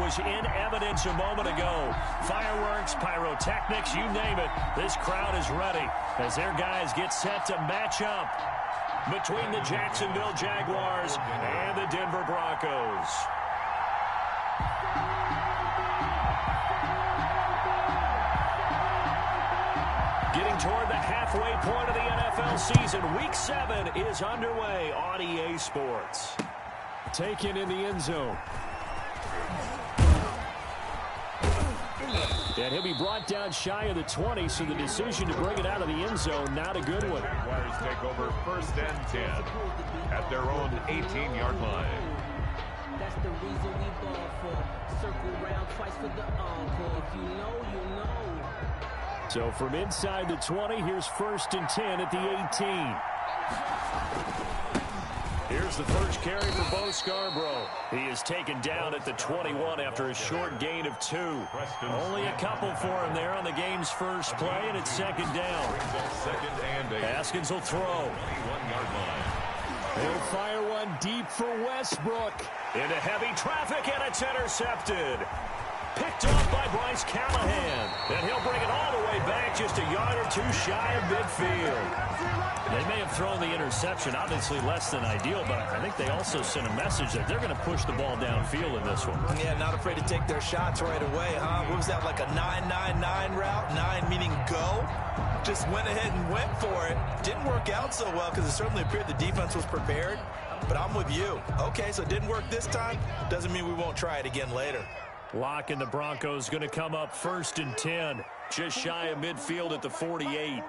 was in evidence a moment ago. Fireworks, pyrotechnics, you name it. This crowd is ready as their guys get set to match up between the Jacksonville Jaguars and the Denver Broncos. Getting toward the halfway point of the NFL season, Week 7 is underway on EA Sports. Taken in the end zone. And he'll be brought down shy of the 20, so the decision to bring it out of the end zone, not a good one. Jaguars take over 1st and 10 at their own 18-yard line. That's the reason we ball for. Circle round twice for the encore. If you know, you know. So from inside the 20, here's 1st and 10 at the 18. Here's the first carry for Bo Scarborough. He is taken down at the 21 after a short gain of 2. Only a couple for him there on the game's first play, and it's 2nd down. Haskins will throw. He'll fire one deep for Westbrook. Into heavy traffic, and it's intercepted. Picked off by Bryce Callahan. And he'll bring it all the way back just a yard or 2 shy of midfield. They may have thrown the interception, obviously less than ideal, but I think they also sent a message that they're going to push the ball downfield in this one. Yeah, not afraid to take their shots right away, huh? What was that, like a 9-9-9 route? 9 meaning go? Just went ahead and went for it. Didn't work out so well because it certainly appeared the defense was prepared. But I'm with you. Okay, so it didn't work this time. Doesn't mean we won't try it again later. Lock and the Broncos going to come up 1st and 10. Just shy of midfield at the 48.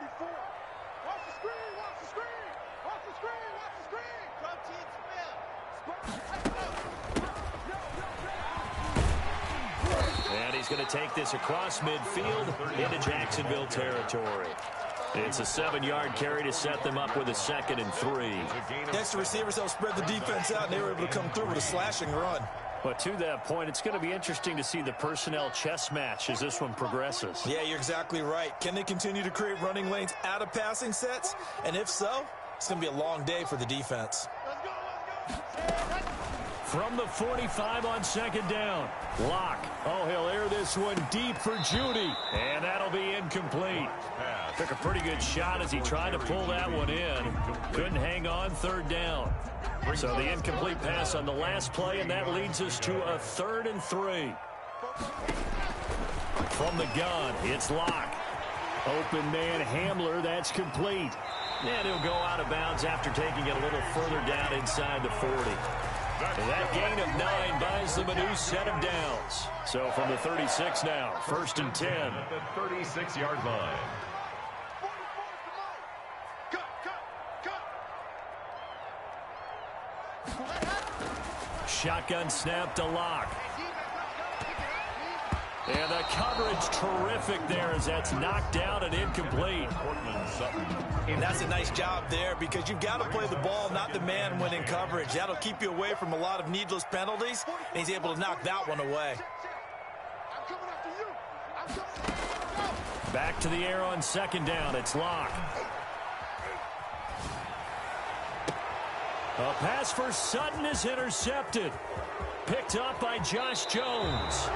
And he's going to take this across midfield into Jacksonville territory. It's a 7-yard carry to set them up with a 2nd and 3. Next to receivers, they'll spread the defense out, and they were able to come through with a slashing run. But to that point, it's going to be interesting to see the personnel chess match as this one progresses. Yeah, you're exactly right. Can they continue to create running lanes out of passing sets? And if so, it's going to be a long day for the defense. From the 45 on 2nd down. Lock. Oh, he'll air this one deep for Judy. And that'll be incomplete. Took a pretty good shot as he tried to pull that one in. Couldn't hang on, 3rd down. So the incomplete pass on the last play, and that leads us to a 3rd and 3. From the gun, it's Lock. Open man Hamler, that's complete. And he'll go out of bounds after taking it a little further down inside the 40. And that gain of 9 buys them a new set of downs. So from the 36 now, 1st and 10. At the 36-yard line. Shotgun snap to Lock. And the coverage terrific there as that's knocked down and incomplete. And that's a nice job there because you've got to play the ball, not the man when in coverage. That'll keep you away from a lot of needless penalties, and he's able to knock that one away. Back to the air on 2nd down. It's Lock. A pass for Sutton is intercepted. Picked up by Josh Jones.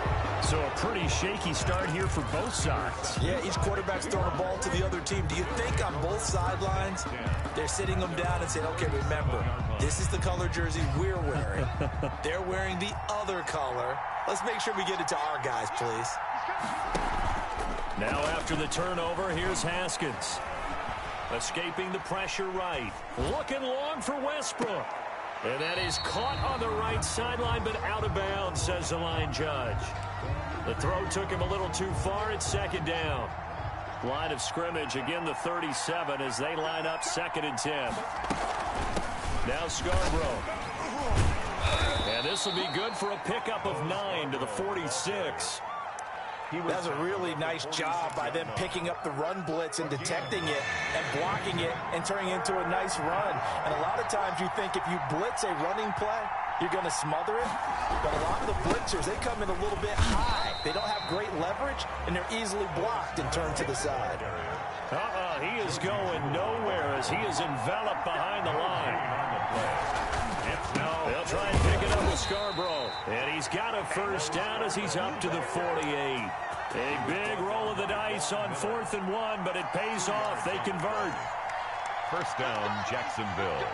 So a pretty shaky start here for both sides. Yeah, each quarterback's throwing a ball to the other team. Do you think on both sidelines they're sitting them down and saying, okay, remember, this is the color jersey we're wearing. They're wearing the other color. Let's make sure we get it to our guys, please. Now after the turnover, here's Haskins. Escaping the pressure right. Looking long for Westbrook. And that is caught on the right sideline, but out of bounds, says the line judge. The throw took him a little too far. It's 2nd down. Line of scrimmage, again the 37 as they line up 2nd and 10. Now Scarborough. And this will be good for a pickup of 9 to the 46. That's a really nice job by them picking up the run blitz and detecting it and blocking it and turning it into a nice run. And a lot of times you think if you blitz a running play, you're going to smother it. But a lot of the blitzers, they come in a little bit high. They don't have great leverage, and they're easily blocked and turned to the side. He is going nowhere as he is enveloped behind the line. They'll try and pick it up with Scarborough. And he's got a first down as he's up to the 48. A big roll of the dice on 4th and 1, but it pays off. They convert. First down, Jacksonville.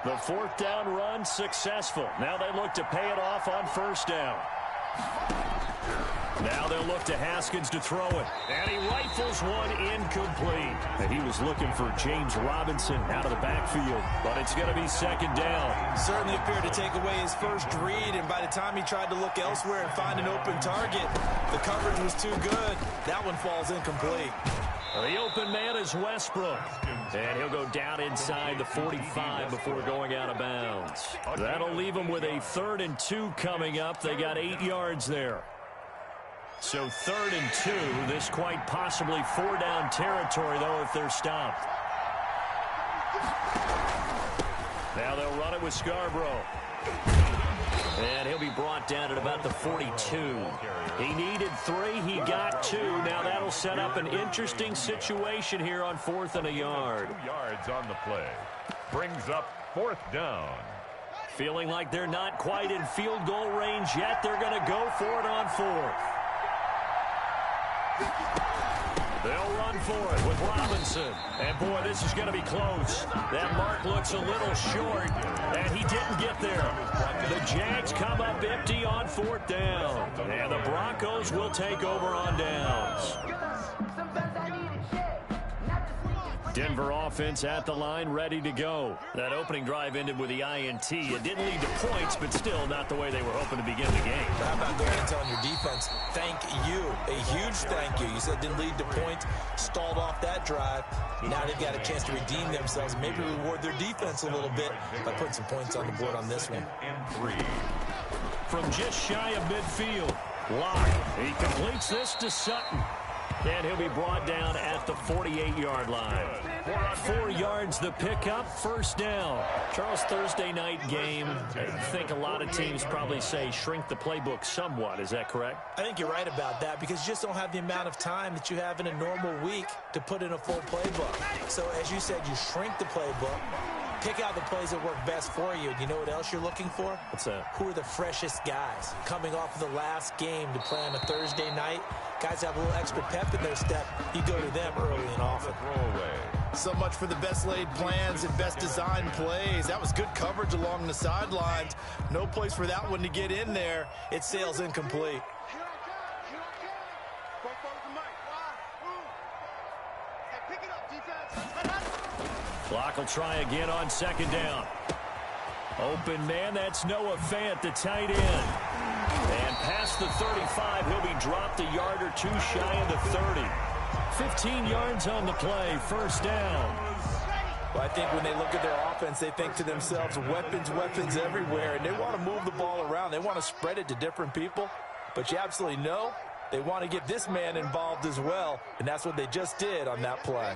The 4th down run successful. Now they look to pay it off on first down. Now they'll look to Haskins to throw it. And he rifles one incomplete. And he was looking for James Robinson out of the backfield. But it's going to be second down. Certainly appeared to take away his first read, and by the time he tried to look elsewhere and find an open target, the coverage was too good. That one falls incomplete. The open man is Westbrook. And he'll go down inside the 45 before going out of bounds. That'll leave him with a 3rd and 2 coming up. They got 8 yards there. So 3rd and 2. This quite possibly 4-down territory, though, if they're stopped. Now they'll run it with Scarborough. And he'll be brought down at about the 42. He needed 3. He got 2. Now that'll set up an interesting situation here on 4th and a yard. 2 yards on the play. Brings up 4th down. Feeling like they're not quite in field goal range yet. They're going to go for it on 4th. They'll run for it with Robinson. And, boy, this is going to be close. That mark looks a little short, and he didn't get there. The Jags come up empty on 4th down. And the Broncos will take over on downs. Denver offense at the line, ready to go. That opening drive ended with the INT. It didn't lead to points, but still not the way they were hoping to begin the game. How about going and telling your defense, thank you, a huge thank you. You said it didn't lead to points, stalled off that drive. Now they've got a chance to redeem themselves, maybe reward their defense a little bit by putting some points on the board on this one. And 3. From just shy of midfield, Locke, he completes this to Sutton. And he'll be brought down at the 48-yard line. 4 yards the pickup, first down. Charles, Thursday night game, I think a lot of teams probably say shrink the playbook somewhat. Is that correct? I think you're right about that because you just don't have the amount of time that you have in a normal week to put in a full playbook. So as you said, you shrink the playbook. Pick out the plays that work best for you. You know what else you're looking for? What's that? Who are the freshest guys coming off of the last game to play on a Thursday night? Guys have a little extra pep in their step. You go to them early and often. So much for the best laid plans and best designed plays. That was good coverage along the sidelines. No place for that one to get in there. It sails incomplete. Clock will try again on second down. Open man, that's Noah Fant, the tight end. And past the 35, he'll be dropped a yard or two shy of the 30. 15 yards on the play, first down. Well, I think when they look at their offense, they think to themselves, weapons, weapons everywhere, and they want to move the ball around. They want to spread it to different people, but you absolutely know they want to get this man involved as well, and that's what they just did on that play.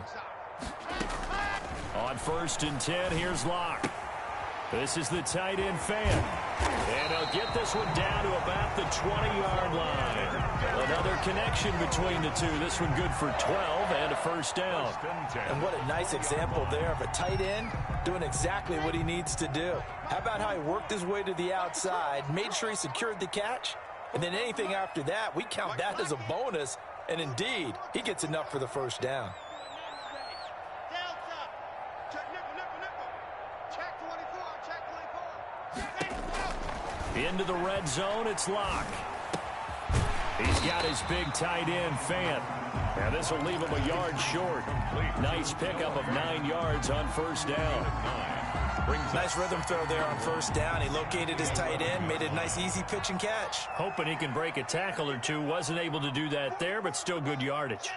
On 1st and 10, here's Locke. This is the tight end Fant. And he'll get this one down to about the 20-yard line. Another connection between the two. This one good for 12 and a first down. And what a nice example there of a tight end doing exactly what he needs to do. How about how he worked his way to the outside, made sure he secured the catch, and then anything after that, we count that as a bonus. And indeed, he gets enough for the first down. Into the red zone, it's Locke. He's got his big tight end, Fant. Now this will leave him a yard short. Nice pickup of 9 yards on first down. Nice rhythm throw there on first down. He located his tight end, made a nice easy pitch and catch. Hoping he can break a tackle or two. Wasn't able to do that there, but still good yardage.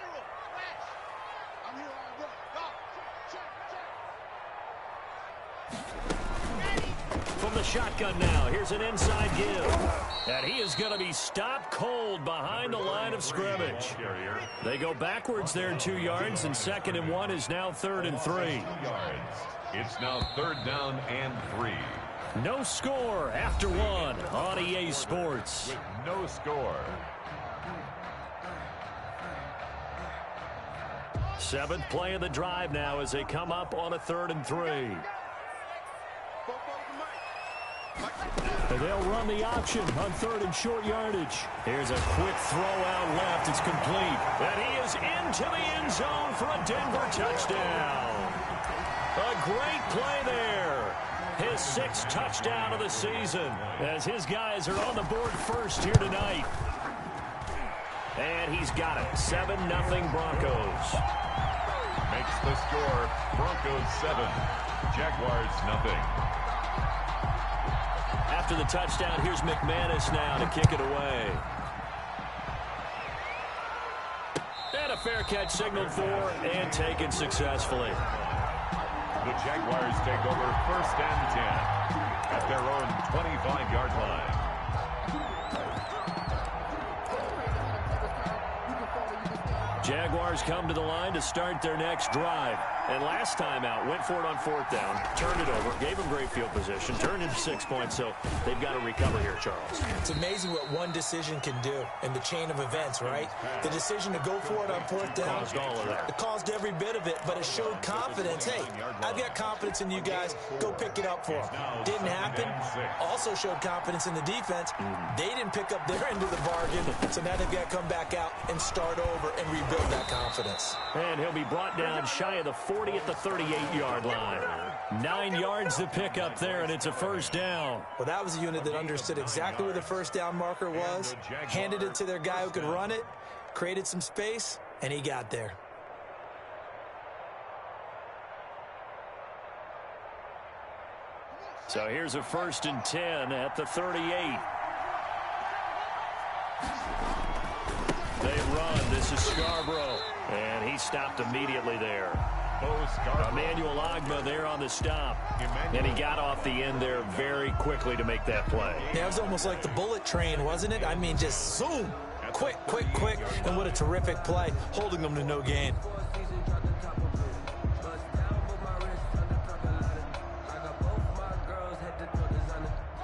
From the shotgun now, here's an inside give. And he is going to be stopped cold behind the line of scrimmage. They go backwards there 2 yards, and 2nd and 1 is now 3rd and 3. It's now 3rd down and 3. No score after 1 on EA Sports. With no score. Seventh play of the drive now as they come up on a 3rd and 3. And they'll run the option on 3rd and short yardage. Here's a quick throw out left. It's complete. And he is into the end zone for a Denver touchdown. A great play there. His 6th touchdown of the season as his guys are on the board first here tonight. And he's got it. 7-0 Broncos. Makes the score Broncos 7, Jaguars 0. After the touchdown, here's McManus now to kick it away. And a fair catch signaled for and taken successfully. The Jaguars take over 1st and 10 at their own 25-yard line. Jaguars come to the line to start their next drive. And last time out, went for it on 4th down, turned it over, gave them great field position, turned into 6 points, so they've got to recover here, Charles. It's amazing what one decision can do in the chain of events, right? The decision to go for it on 4th down. Caused all of that. It caused every bit of it, but it showed confidence. Hey, I've got confidence in you guys. Go pick it up for them. Didn't happen. Also showed confidence in the defense. They didn't pick up their end of the bargain, so now they've got to come back out and start over and rebuild that confidence. And he'll be brought down shy of the 40 at the 38-yard line. 9 yards to pick up there, and it's a 1st down. Well, that was a unit that understood exactly where the 1st down marker was, handed it to their guy who could run it, created some space, and he got there. So here's a 1st and 10 at the 38. They run. This is Scarborough. And he stopped immediately there. Emmanuel Ogbah there on the stop. And he got off the end there very quickly to make that play. Yeah, it was almost like the bullet train, wasn't it? I mean, just zoom. Quick, quick, quick. And what a terrific play, holding them to no gain.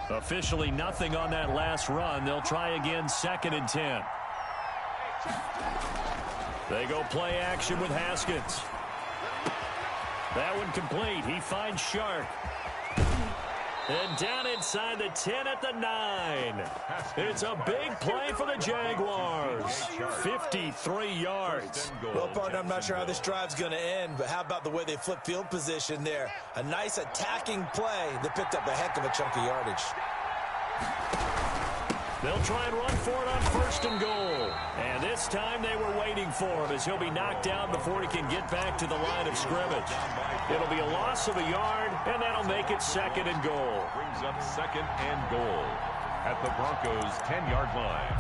Officially nothing on that last run. They'll try again, 2nd and 10. They go play action with Haskins. That one complete. He finds Shark. And down inside the 10 at the 9. It's a big play for the Jaguars. 53 yards. Well, partner, I'm not sure how this drive's going to end, but how about the way they flip field position there? A nice attacking play that picked up a heck of a chunk of yardage. They'll try and run for it on 1st and goal. And this time they were waiting for him as he'll be knocked down before he can get back to the line of scrimmage. It'll be a loss of a yard, and that'll make it 2nd and goal. Brings up 2nd and goal at the Broncos' 10-yard line.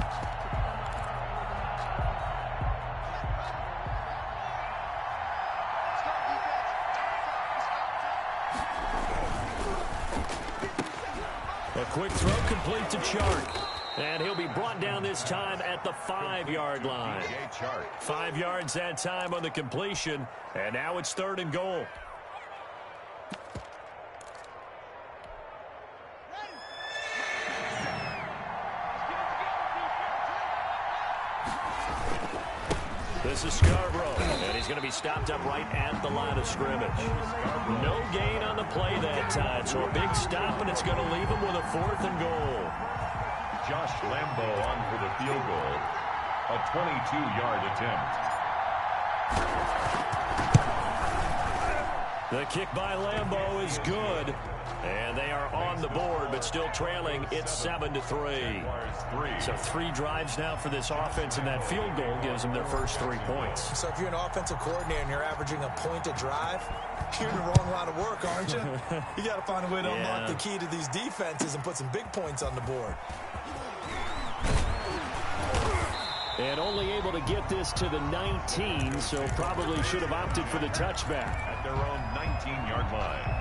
A quick throw complete to Chark. And he'll be brought down this time at the 5-yard line. 5 yards that time on the completion. And now it's 3rd and goal. This is Scarborough, and he's going to be stopped up right at the line of scrimmage. No gain on the play that time, so a big stop, and it's going to leave him with a 4th and goal. Josh Lambo on for the field goal. A 22-yard attempt. The kick by Lambo is good. And they are on the board, but still trailing. It's 7-3. So 3 drives now for this offense, and that field goal gives them their first 3 points. So if you're an offensive coordinator and you're averaging a point a drive, you're in the wrong line of work, aren't you? You got to find a way to unlock the key to these defenses and put some big points on the board. And only able to get this to the 19, so probably should have opted for the touchback. At their own 19-yard line.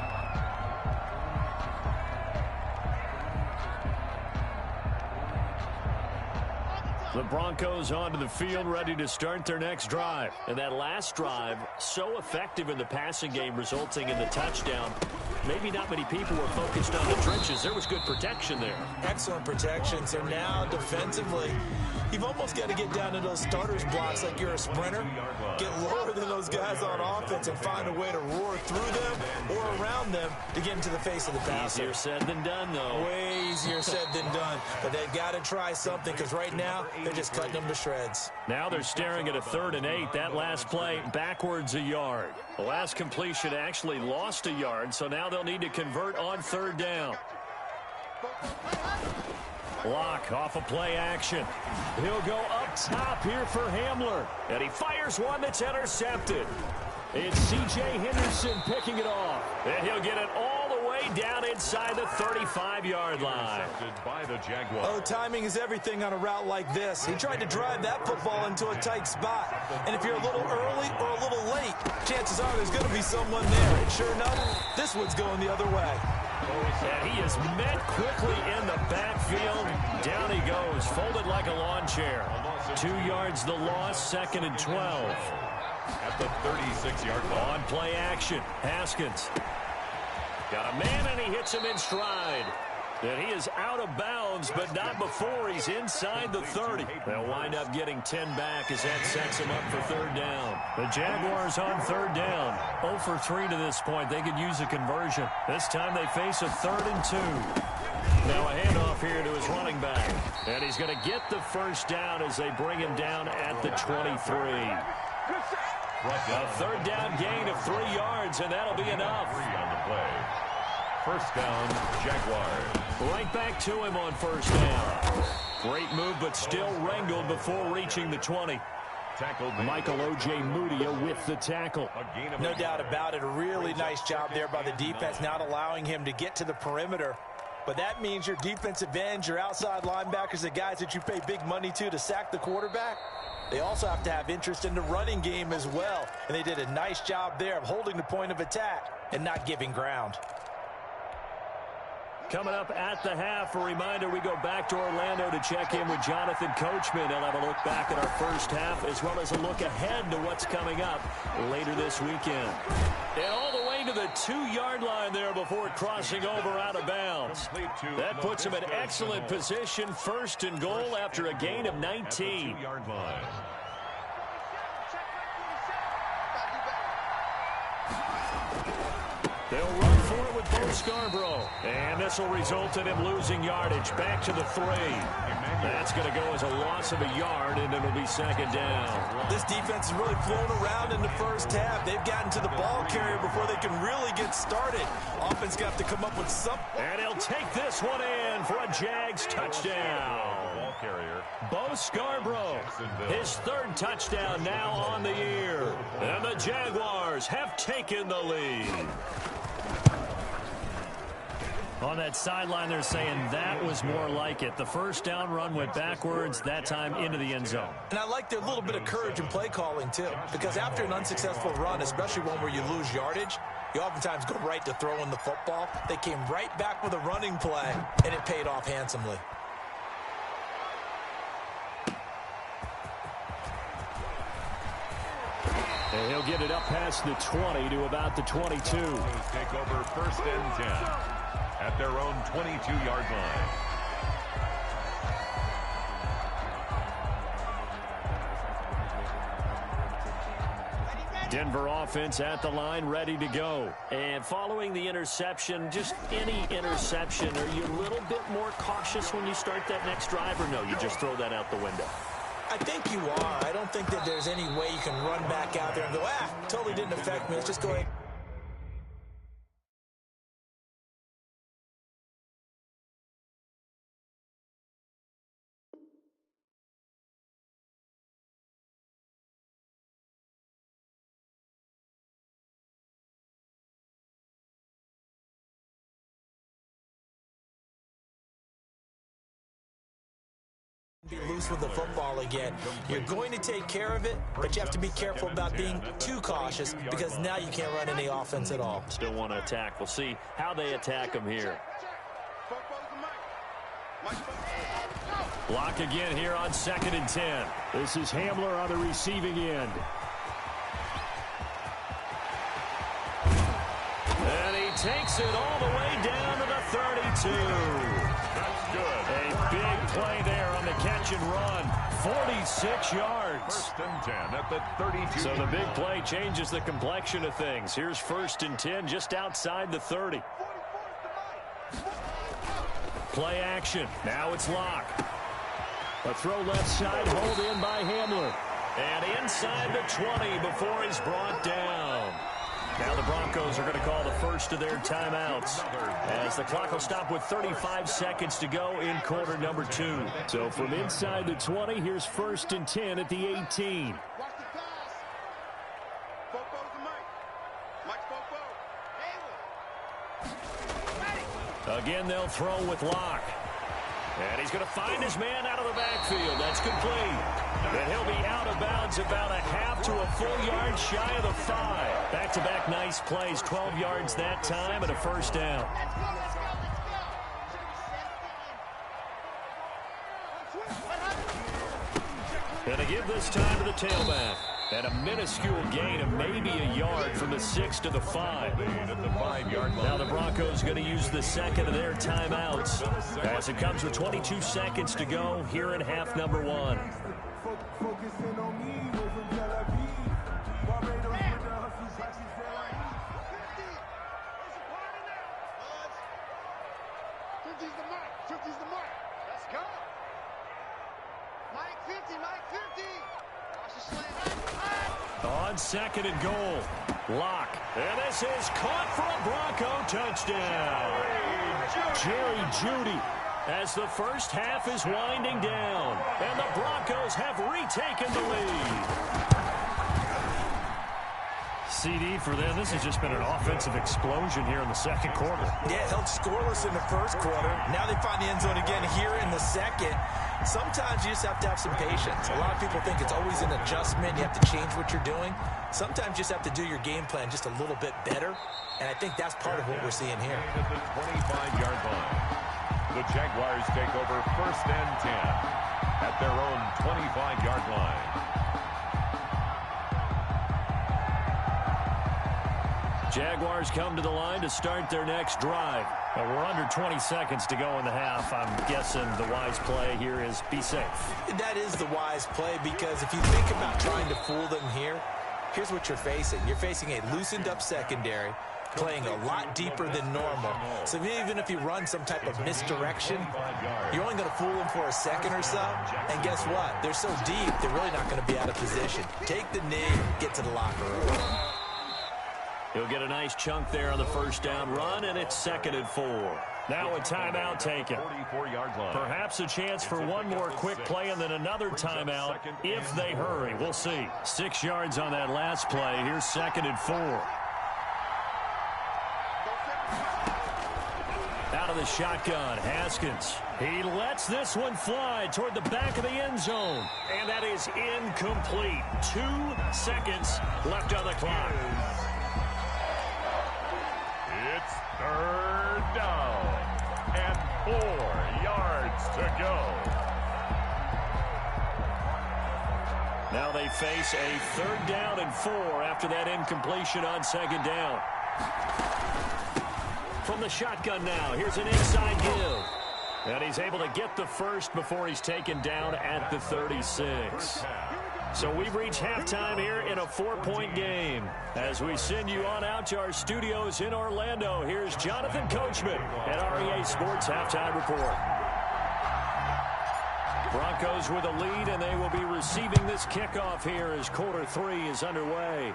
The Broncos onto the field, ready to start their next drive. And that last drive, so effective in the passing game, resulting in the touchdown. Maybe not many people were focused on the trenches. There was good protection there. Excellent protection. So now defensively, You've almost got to get down to those starters blocks like you're a sprinter. Get lower than those guys on offense and find a way to roar through them or around them to get into the face of the passer. Easier said than done, though. Way easier said than done. But they've got to try something because right now they're just cutting them to shreds. Now they're staring at a 3rd and 8. That last play backwards a yard. The last completion actually lost a yard, so now they'll need to convert on 3rd down. Block off a play action. He'll go up top here for Hamler. And he fires one that's intercepted. It's C.J. Henderson picking it off. And he'll get it all the way down inside the 35-yard line. By the Jaguars. Oh, timing is everything on a route like this. He tried to drive that football into a tight spot. And if you're a little early or a little late, chances are there's going to be someone there. And sure enough, this one's going the other way. And he is met quickly in the backfield. Down he goes, folded like a lawn chair. 2 yards the loss, 2nd and 12. At the 36-yard line. On play action, Haskins. Got a man, and he hits him in stride. And he is out of bounds, but not before he's inside the 30. They'll wind up getting 10 back as that sets him up for 3rd down. The Jaguars on 3rd down. 0 for 3 to this point. They could use a conversion. This time they face a 3rd and 2. Now a handoff here to his running back. And he's going to get the 1st down as they bring him down at the 23. A 3rd down gain of 3 yards, and that'll be enough. 3 on the play. 1st down, Jaguars. Right back to him on 1st down. Great move, but still wrangled before reaching the 20. Tackled Michael O.J. Mudia with the tackle. No doubt about it. A really nice job there by the defense, not allowing him to get to the perimeter. But that means your defensive ends, your outside linebackers, the guys that you pay big money to sack the quarterback, they also have to have interest in the running game as well. And they did a nice job there of holding the point of attack and not giving ground. Coming up at the half, a reminder, we go back to Orlando to check in with Jonathan Coachman. They'll have a look back at our 1st half as well as a look ahead to what's coming up later this weekend. And all the way to the 2-yard line there before crossing over out of bounds. That puts him in excellent position, 1st and goal after a gain of 19. They'll run for it with Bo Scarborough. And this will result in him losing yardage. Back to the 3. That's going to go as a loss of a yard, and it'll be 2nd down. This defense has really flown around in the 1st half. They've gotten to the ball carrier before they can really get started. Offense got to come up with something. And he'll take this one in for a Jags touchdown. Bo Scarborough, his 3rd touchdown now on the year. And the Jaguars have taken the lead. On that sideline, they're saying that was more like it. The 1st down run went backwards, that time into the end zone. And I like their little bit of courage in play calling, too. Because after an unsuccessful run, especially one where you lose yardage, you oftentimes go right to throwing the football. They came right back with a running play, and it paid off handsomely. And he'll get it up past the 20 to about the 22. Take over 1st and 10 at their own 22-yard line. Denver offense at the line, ready to go. And following the interception, just any interception, are you a little bit more cautious when you start that next drive, or no, you just throw that out the window? I think you are. I don't think that there's any way you can run back out there and go, totally didn't affect me. Let's just go ahead. Be loose with the football again. You're going to take care of it, but you have to be careful about being too cautious because now you can't run any offense at all. Still want to attack. We'll see how they attack them here. Block again here on 2nd and 10. This is Hamler on the receiving end. And he takes it all the way down to the 32. That's good. A big play there on the catch catch and run. 46 yards. First and 10 at the 32. So the big play changes the complexion of things. Here's first and 10 just outside the 30. Play action. Now it's Locke. A throw left side, hold in by Hamler. And inside the 20 before he's brought down. Now the Broncos are going to call the first of their timeouts as the clock will stop with 35 seconds to go in quarter number 2. So from inside the 20, here's first and 10 at the 18. Again, they'll throw with Locke. And he's going to find his man out of the backfield. That's complete. And he'll be out of bounds about a half to a full yard shy of the 5. Back-to-back nice plays, 12 yards that time and a first down. And to give this time to the tailback. And a minuscule gain of maybe a yard from the 6 to the 5. At the 5-yard line. Now the Broncos going to use the second of their timeouts as it comes with 22 seconds to go here in half number 1. On second and goal, Locke. And this is caught for a Bronco touchdown. Jerry Jeudy as the first half is winding down. And the Broncos have retaken the lead. CD for them. This has just been an offensive explosion here in the second quarter. Yeah, held scoreless in the first quarter. Now they find the end zone again here in the second. Sometimes you just have to have some patience. A lot of people think it's always an adjustment. You have to change what you're doing. Sometimes you just have to do your game plan just a little bit better. And I think that's part of what we're seeing here. At the 25-yard line. The Jaguars take over first and 10 at their own 25-yard line. Jaguars come to the line to start their next drive. We're under 20 seconds to go in the half. I'm guessing the wise play here is be safe. That is the wise play because if you think about trying to fool them here, here's what you're facing. You're facing a loosened up secondary, playing a lot deeper than normal. So even if you run some type of misdirection, you're only going to fool them for a second or so. And guess what? They're so deep, they're really not going to be out of position. Take the knee, get to the locker room. He'll get a nice chunk there on the first down run, and it's second and 4. Now a timeout taken. 44-yard line. Perhaps a chance for one more quick play and then another timeout if they hurry. We'll see. 6 yards on that last play. Here's second and 4. Out of the shotgun, Haskins. He lets this one fly toward the back of the end zone. And that is incomplete. 2 seconds left on the clock. It's third down and 4 yards to go. Now they face a third down and 4 after that incompletion on second down. From the shotgun now, here's an inside give. And he's able to get the first before he's taken down at the 36. So we've reached halftime here in a 4-point game. As we send you on out to our studios in Orlando, here's Jonathan Coachman at REA Sports Halftime Report. Broncos with a lead, and they will be receiving this kickoff here as quarter 3 is underway.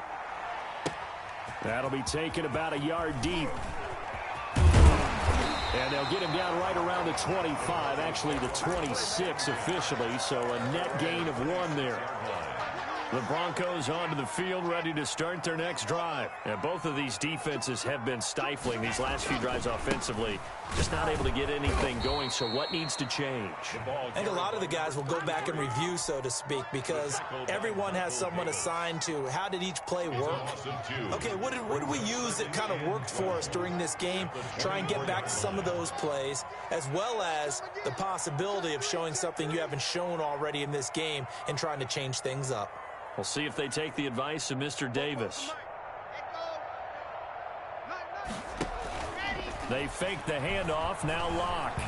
That'll be taken about a yard deep. And they'll get him down right around the 25, actually the 26 officially, so a net gain of 1 there. The Broncos onto the field, ready to start their next drive. And both of these defenses have been stifling these last few drives offensively. Just not able to get anything going, so what needs to change? I think a lot of the guys will go back and review, so to speak, because everyone has someone assigned to how did each play work. Okay, what did we use that kind of worked for us during this game? Try and get back to some of those plays, as well as the possibility of showing something you haven't shown already in this game and trying to change things up. We'll see if they take the advice of Mr. Davis. They fake the handoff. Now Locke.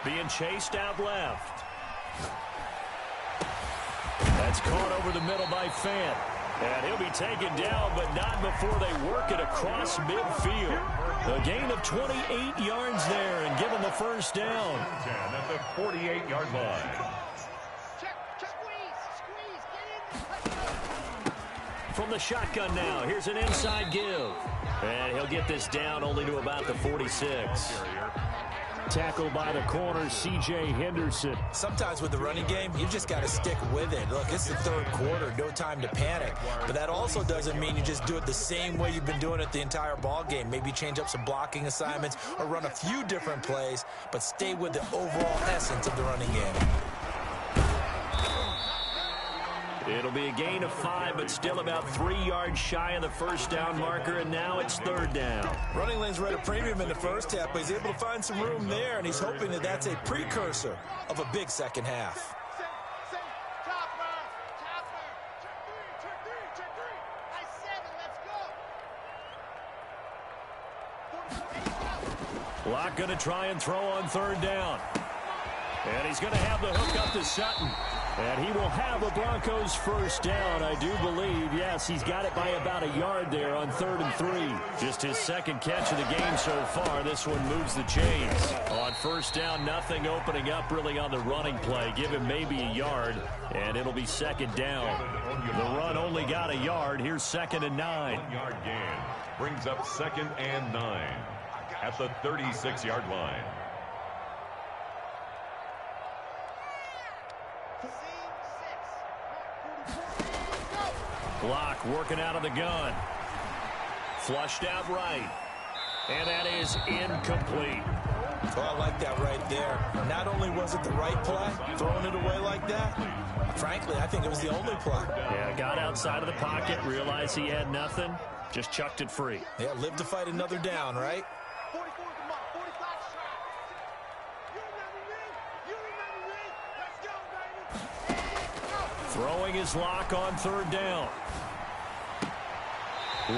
Being chased out left. That's caught over the middle by Fant. And he'll be taken down, but not before they work it across midfield. A gain of 28 yards there and give him the first down. 10 at the 48-yard line. From the shotgun now, here's an inside give. And he'll get this down only to about the 46. Tackled by the corner, C.J. Henderson. Sometimes with the running game, you just got to stick with it. Look, it's the third quarter, no time to panic. But that also doesn't mean you just do it the same way you've been doing it the entire ball game. Maybe change up some blocking assignments or run a few different plays, but stay with the overall essence of the running game. It'll be a gain of 5, but still about 3 yards shy of the first down marker, and now it's third down. Running lanes were at a premium in the first half, but he's able to find some room there, and he's hoping that that's a precursor of a big second half. Locke going to try and throw on third down. And he's going to have the hook up to Sutton. And he will have a Broncos first down, I do believe. Yes, he's got it by about a yard there on 3rd and 3. Just his second catch of the game so far. This one moves the chains. On first down, nothing opening up really on the running play. Give him maybe a yard, and it'll be second down. The run only got a yard. Here's 2nd and 9. 1-yard gain brings up 2nd and 9 at the 36-yard line. Locke working out of the gun. Flushed out right. And that is incomplete. Well, I like that right there. Not only was it the right play, throwing it away like that, frankly, I think it was the only play. Yeah, got outside of the pocket, realized he had nothing, just chucked it free. Yeah, live to fight another down, right? Throwing his Locke on 3rd down.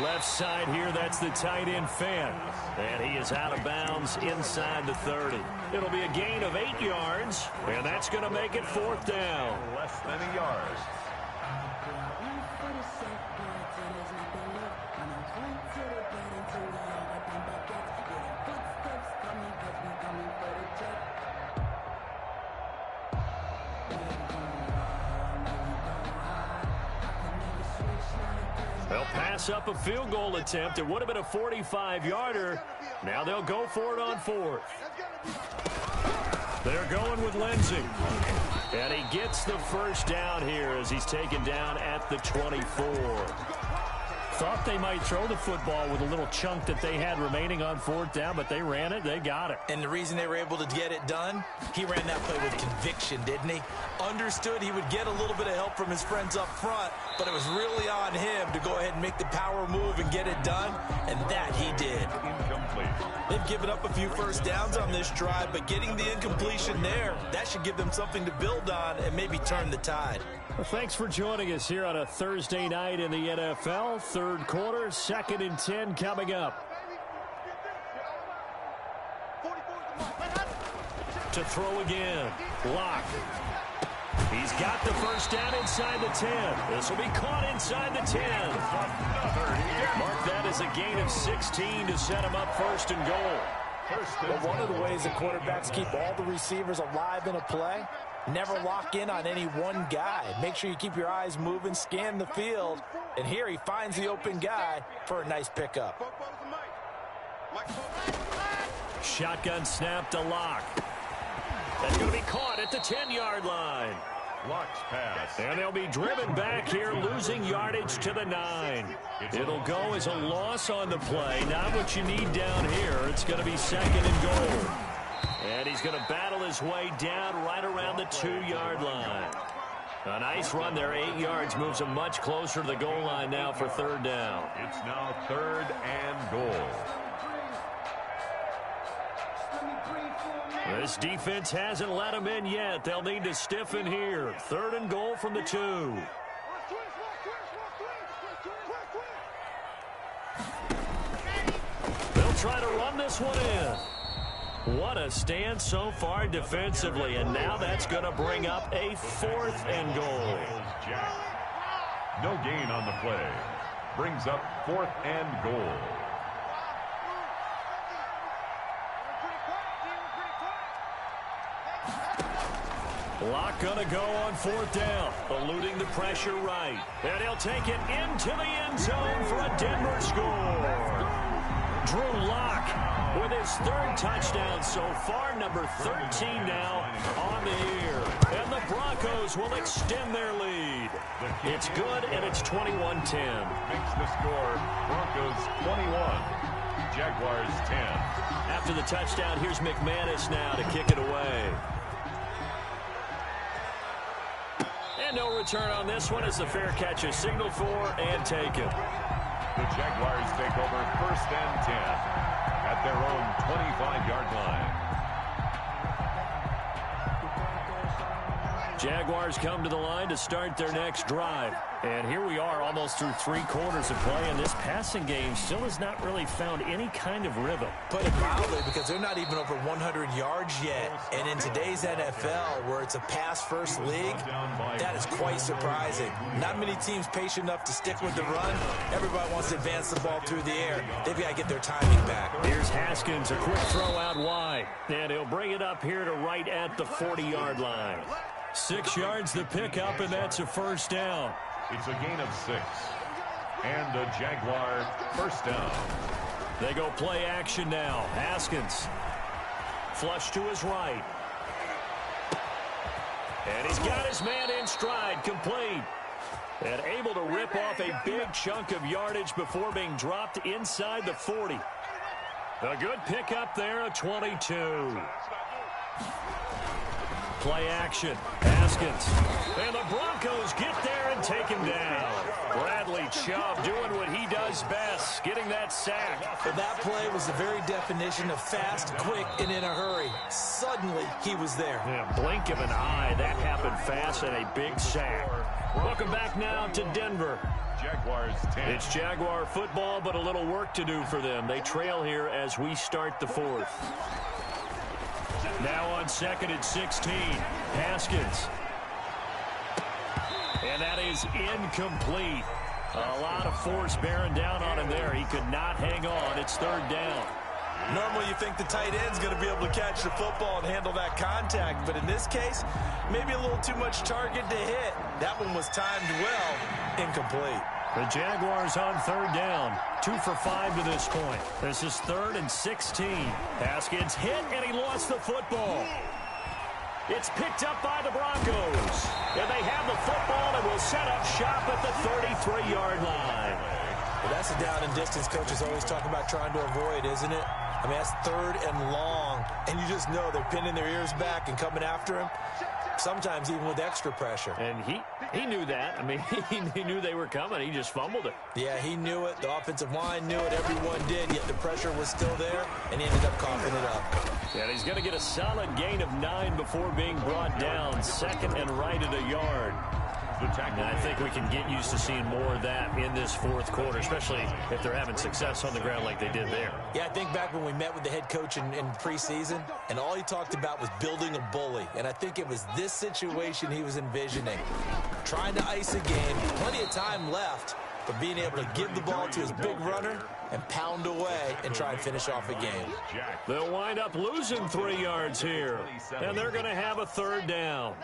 Left side here, that's the tight end Fant. And he is out of bounds inside the 30. It'll be a gain of 8 yards, and that's going to make it 4th down. Less than a yard. They'll pass up a field goal attempt. It would have been a 45-yarder. Now they'll go for it on 4th. They're going with Lindsey. And he gets the first down here as he's taken down at the 24. Thought they might throw the football with a little chunk that they had remaining on 4th down, but they ran it. They got it. And the reason they were able to get it done, he ran that play with conviction, didn't he? Understood he would get a little bit of help from his friends up front, but it was really on him to go ahead and make the power move and get it done, and that he did. Incomplete. They've given up a few first downs on this drive, but getting the incompletion there, that should give them something to build on and maybe turn the tide. Well, thanks for joining us here on a Thursday night in the NFL. 3rd quarter, 2nd and 10 coming up. To throw again, Locke. He's got the first down inside the 10. This will be caught inside the 10. Mark that as a gain of 16 to set him up 1st and goal. Well, one of the ways that quarterbacks keep all the receivers alive in a play, never lock in on any one guy. Make sure you keep your eyes moving, scan the field, and here he finds the open guy for a nice pickup. Shotgun snap to Locke. That's going to be caught at the 10-yard line. Locke's pass. And they'll be driven back here, losing yardage to the 9. It'll go as a loss on the play. Not what you need down here. It's going to be 2nd and goal. And he's going to battle his way down right around the 2-yard line. A nice run there, 8 yards, moves him much closer to the goal line now for 3rd down. It's now 3rd and goal. This defense hasn't let him in yet. They'll need to stiffen here. 3rd and goal from the 2. They'll try to run this one in. What a stand so far defensively, and now that's going to bring up a 4th and goal. No gain on the play. Brings up 4th and goal. Locke going to go on 4th down, eluding the pressure right. And he'll take it into the end zone for a Denver score. Drew Locke with his 3rd touchdown so far, number 13 now on the year. And the Broncos will extend their lead. It's good, and it's 21-10. Makes the score Broncos 21, Jaguars 10. After the touchdown, here's McManus now to kick it away. And no return on this one as the fair catch is signaled for and taken. The Jaguars take over 1st and 10 at their own 25-yard line. Jaguars come to the line to start their next drive. And here we are almost through 3 quarters of play, and this passing game still has not really found any kind of rhythm. Put it mildly, because they're not even over 100 yards yet. And in today's NFL, where it's a pass-first league, that is quite surprising. Not many teams patient enough to stick with the run. Everybody wants to advance the ball through the air. They've got to get their timing back. Here's Haskins, a quick throw out wide. And he'll bring it up here to right at the 40-yard line. 6 yards the pickup, and that's a 1st down. It's a gain of 6. And a Jaguar 1st down. They go play action now. Haskins. Flush to his right. And he's got his man in stride, complete. And able to rip off a big chunk of yardage before being dropped inside the 40. A good pickup there, a 22. Play action. Haskins. And the Broncos get there and take him down. Bradley Chubb doing what he does best, getting that sack. But that play was the very definition of fast, quick, and in a hurry. Suddenly, he was there. Yeah, blink of an eye. That happened fast and a big sack. Welcome back now to Denver. Jaguars 10. It's Jaguar football, but a little work to do for them. They trail here as we start the 4th. Now on 2nd and 16. Haskins. And that is incomplete. A lot of force bearing down on him there. He could not hang on. It's 3rd down. Normally you think the tight end's going to be able to catch the football and handle that contact, but in this case, maybe a little too much target to hit. That one was timed well, incomplete. The Jaguars on 3rd down. 2 for 5 to this point. This is 3rd and 16. Haskins hit, and he lost the football. It's picked up by the Broncos. And they have the football and will set up shop at the 33-yard line. Well, that's the down and distance coaches always talking about trying to avoid, isn't it? I mean, that's 3rd and long. And you just know they're pinning their ears back and coming after him. Sometimes even with extra pressure. And he knew that. I mean, he knew they were coming. He just fumbled it. Yeah, he knew it. The offensive line knew it. Everyone did, yet the pressure was still there, and he ended up coughing it up. And he's going to get a solid gain of 9 before being brought down. 2nd and right at a yard. And I think we can get used to seeing more of that in this 4th quarter, especially if they're having success on the ground like they did there. Yeah, I think back when we met with the head coach in preseason, and all he talked about was building a bully. And I think it was this situation he was envisioning. Trying to ice a game, plenty of time left, but being able to give the ball to his big runner and pound away and try and finish off a game. They'll wind up losing 3 yards here, and they're going to have a 3rd down.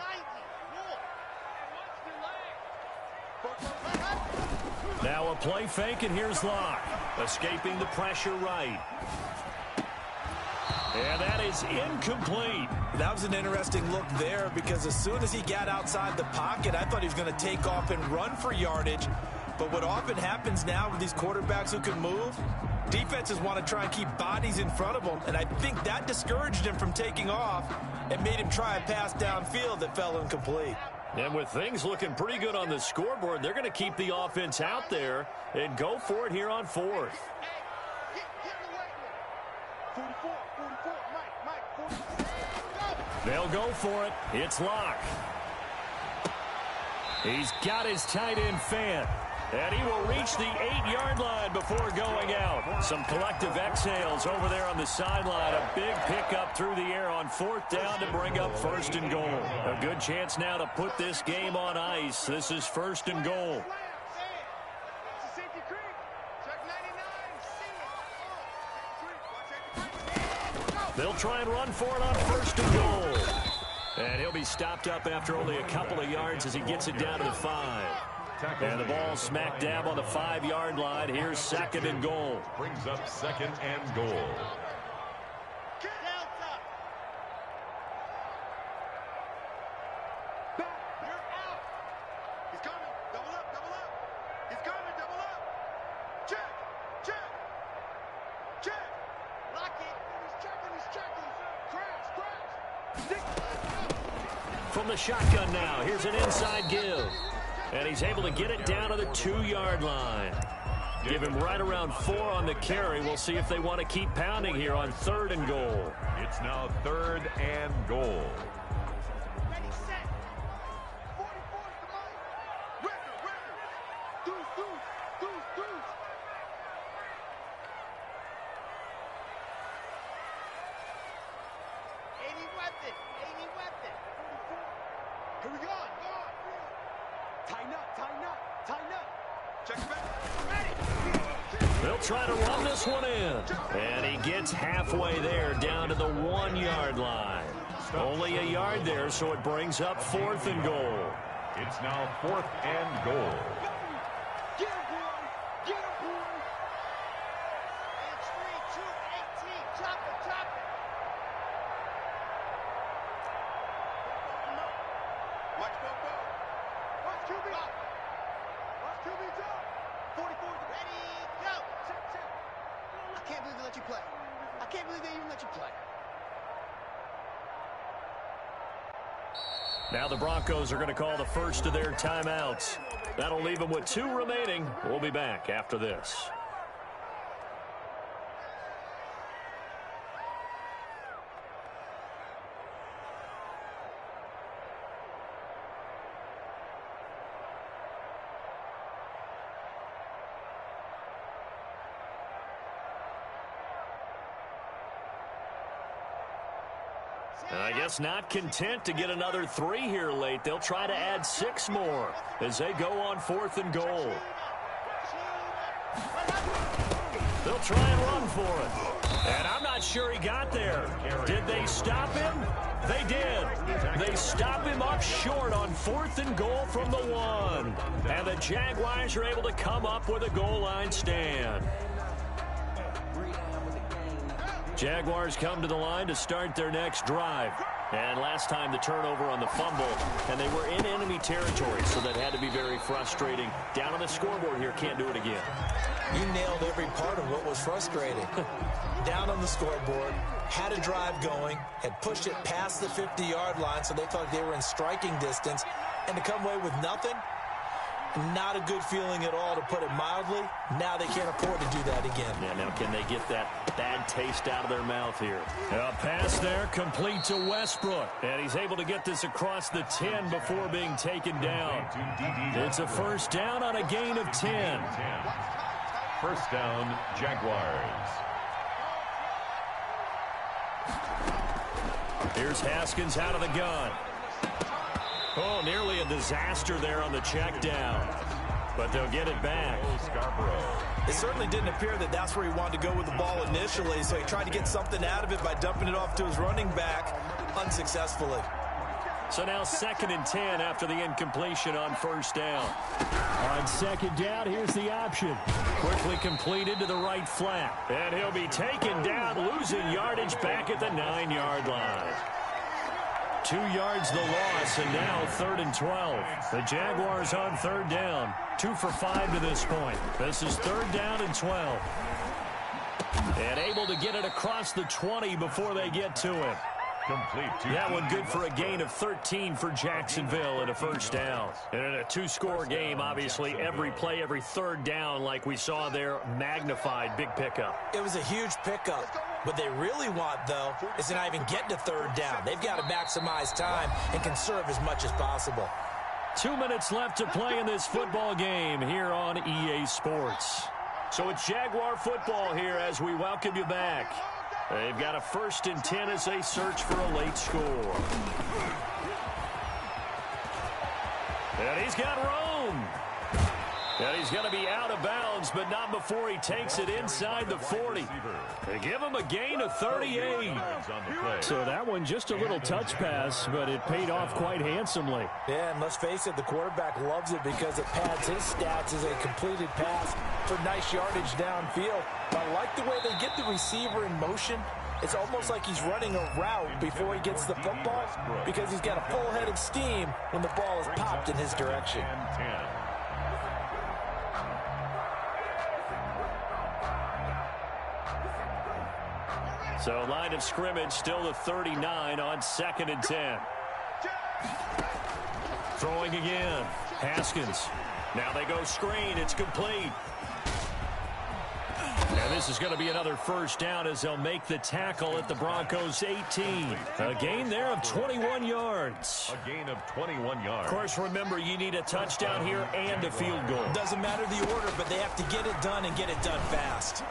Now a play fake, and here's Locke. Escaping the pressure right. And that is incomplete. That was an interesting look there because as soon as he got outside the pocket, I thought he was going to take off and run for yardage. But what often happens now with these quarterbacks who can move, defenses want to try and keep bodies in front of them. And I think that discouraged him from taking off and made him try a pass downfield that fell incomplete. And with things looking pretty good on the scoreboard, they're going to keep the offense out there and go for it here on 4th. They'll go for it. It's Locke. He's got his tight end fan. And he will reach the 8-yard line before going out. Some collective exhales over there on the sideline. A big pickup through the air on 4th down to bring up 1st and goal. A good chance now to put this game on ice. This is 1st and goal. They'll try and run for it on 1st and goal. And he'll be stopped up after only a couple of yards as he gets it down to the 5. And the ball smack dab on the 5-yard line. Here's 2nd and goal. Brings up 2nd and goal. From the shotgun now, here's an inside give. And he's able to get it down to the 2-yard line. Give him right around 4 on the carry. We'll see if they want to keep pounding here on 3rd and goal. It's now 3rd and goal. They'll try to run this one in. And he gets halfway there down to the 1-yard line. Only a yard there, so it brings up 4th and goal. It's now 4th and goal. Now the Broncos are going to call the first of their timeouts. That'll leave them with 2 remaining. We'll be back after this. And I guess not content to get another 3 here late. They'll try to add 6 more as they go on 4th and goal. They'll try and run for it. And I'm not sure he got there. Did they stop him? They did. They stop him up short on 4th and goal from the 1. And the Jaguars are able to come up with a goal line stand. Jaguars come to the line to start their next drive. And last time the turnover on the fumble, and they were in enemy territory, so that had to be very frustrating. Down on the scoreboard here, can't do it again. You nailed every part of what was frustrating. Down on the scoreboard, had a drive going, had pushed it past the 50-yard line, so they thought they were in striking distance, and to come away with nothing, not a good feeling at all, to put it mildly. Now they can't afford to do that again. Yeah, now can they get that bad taste out of their mouth here? A pass there, complete to Westbrook. And he's able to get this across the 10 before being taken down. It's a 1st down on a gain of 10. 1st down, Jaguars. Here's Haskins out of the gun. Oh, nearly a disaster there on the check down. But they'll get it back. It certainly didn't appear that that's where he wanted to go with the ball initially, so he tried to get something out of it by dumping it off to his running back unsuccessfully. So now 2nd and 10 after the incompletion on 1st down. On 2nd down, here's the option. Quickly completed to the right flat. And he'll be taken down, losing yardage back at the 9-yard line. 2 yards the loss, and now 3rd and 12. The Jaguars on 3rd down. 2 for 5 to this point. This is 3rd down and 12. And able to get it across the 20 before they get to him. Complete. That one good for a gain of 13 for Jacksonville and a 1st down. And in a 2-score game, obviously, every play, every 3rd down, like we saw there, magnified. Big pickup. It was a huge pickup. What they really want, though, is to not even get to 3rd down. They've got to maximize time and conserve as much as possible. 2 minutes left to play in this football game here on EA Sports. So it's Jaguar football here as we welcome you back. They've got a 1st and 10 as they search for a late score. And he's got room. And he's going to be out of bounds, but not before he takes it inside the 40. They give him a gain of 38. So that one just a little touch pass, but it paid off quite handsomely. Yeah, and let's face it, the quarterback loves it because it pads his stats as a completed pass for nice yardage downfield. But I like the way they get the receiver in motion. It's almost like he's running a route before he gets the football because he's got a full head of steam when the ball is popped in his direction. So line of scrimmage still the 39 on 2nd and 10. Throwing again. Haskins. Now they go screen. It's complete. And this is going to be another 1st down as they'll make the tackle at the Broncos 18. A gain there of 21 yards. A gain of 21 yards. Of course, remember, you need a touchdown here and a field goal. Doesn't matter the order, but they have to get it done and get it done fast.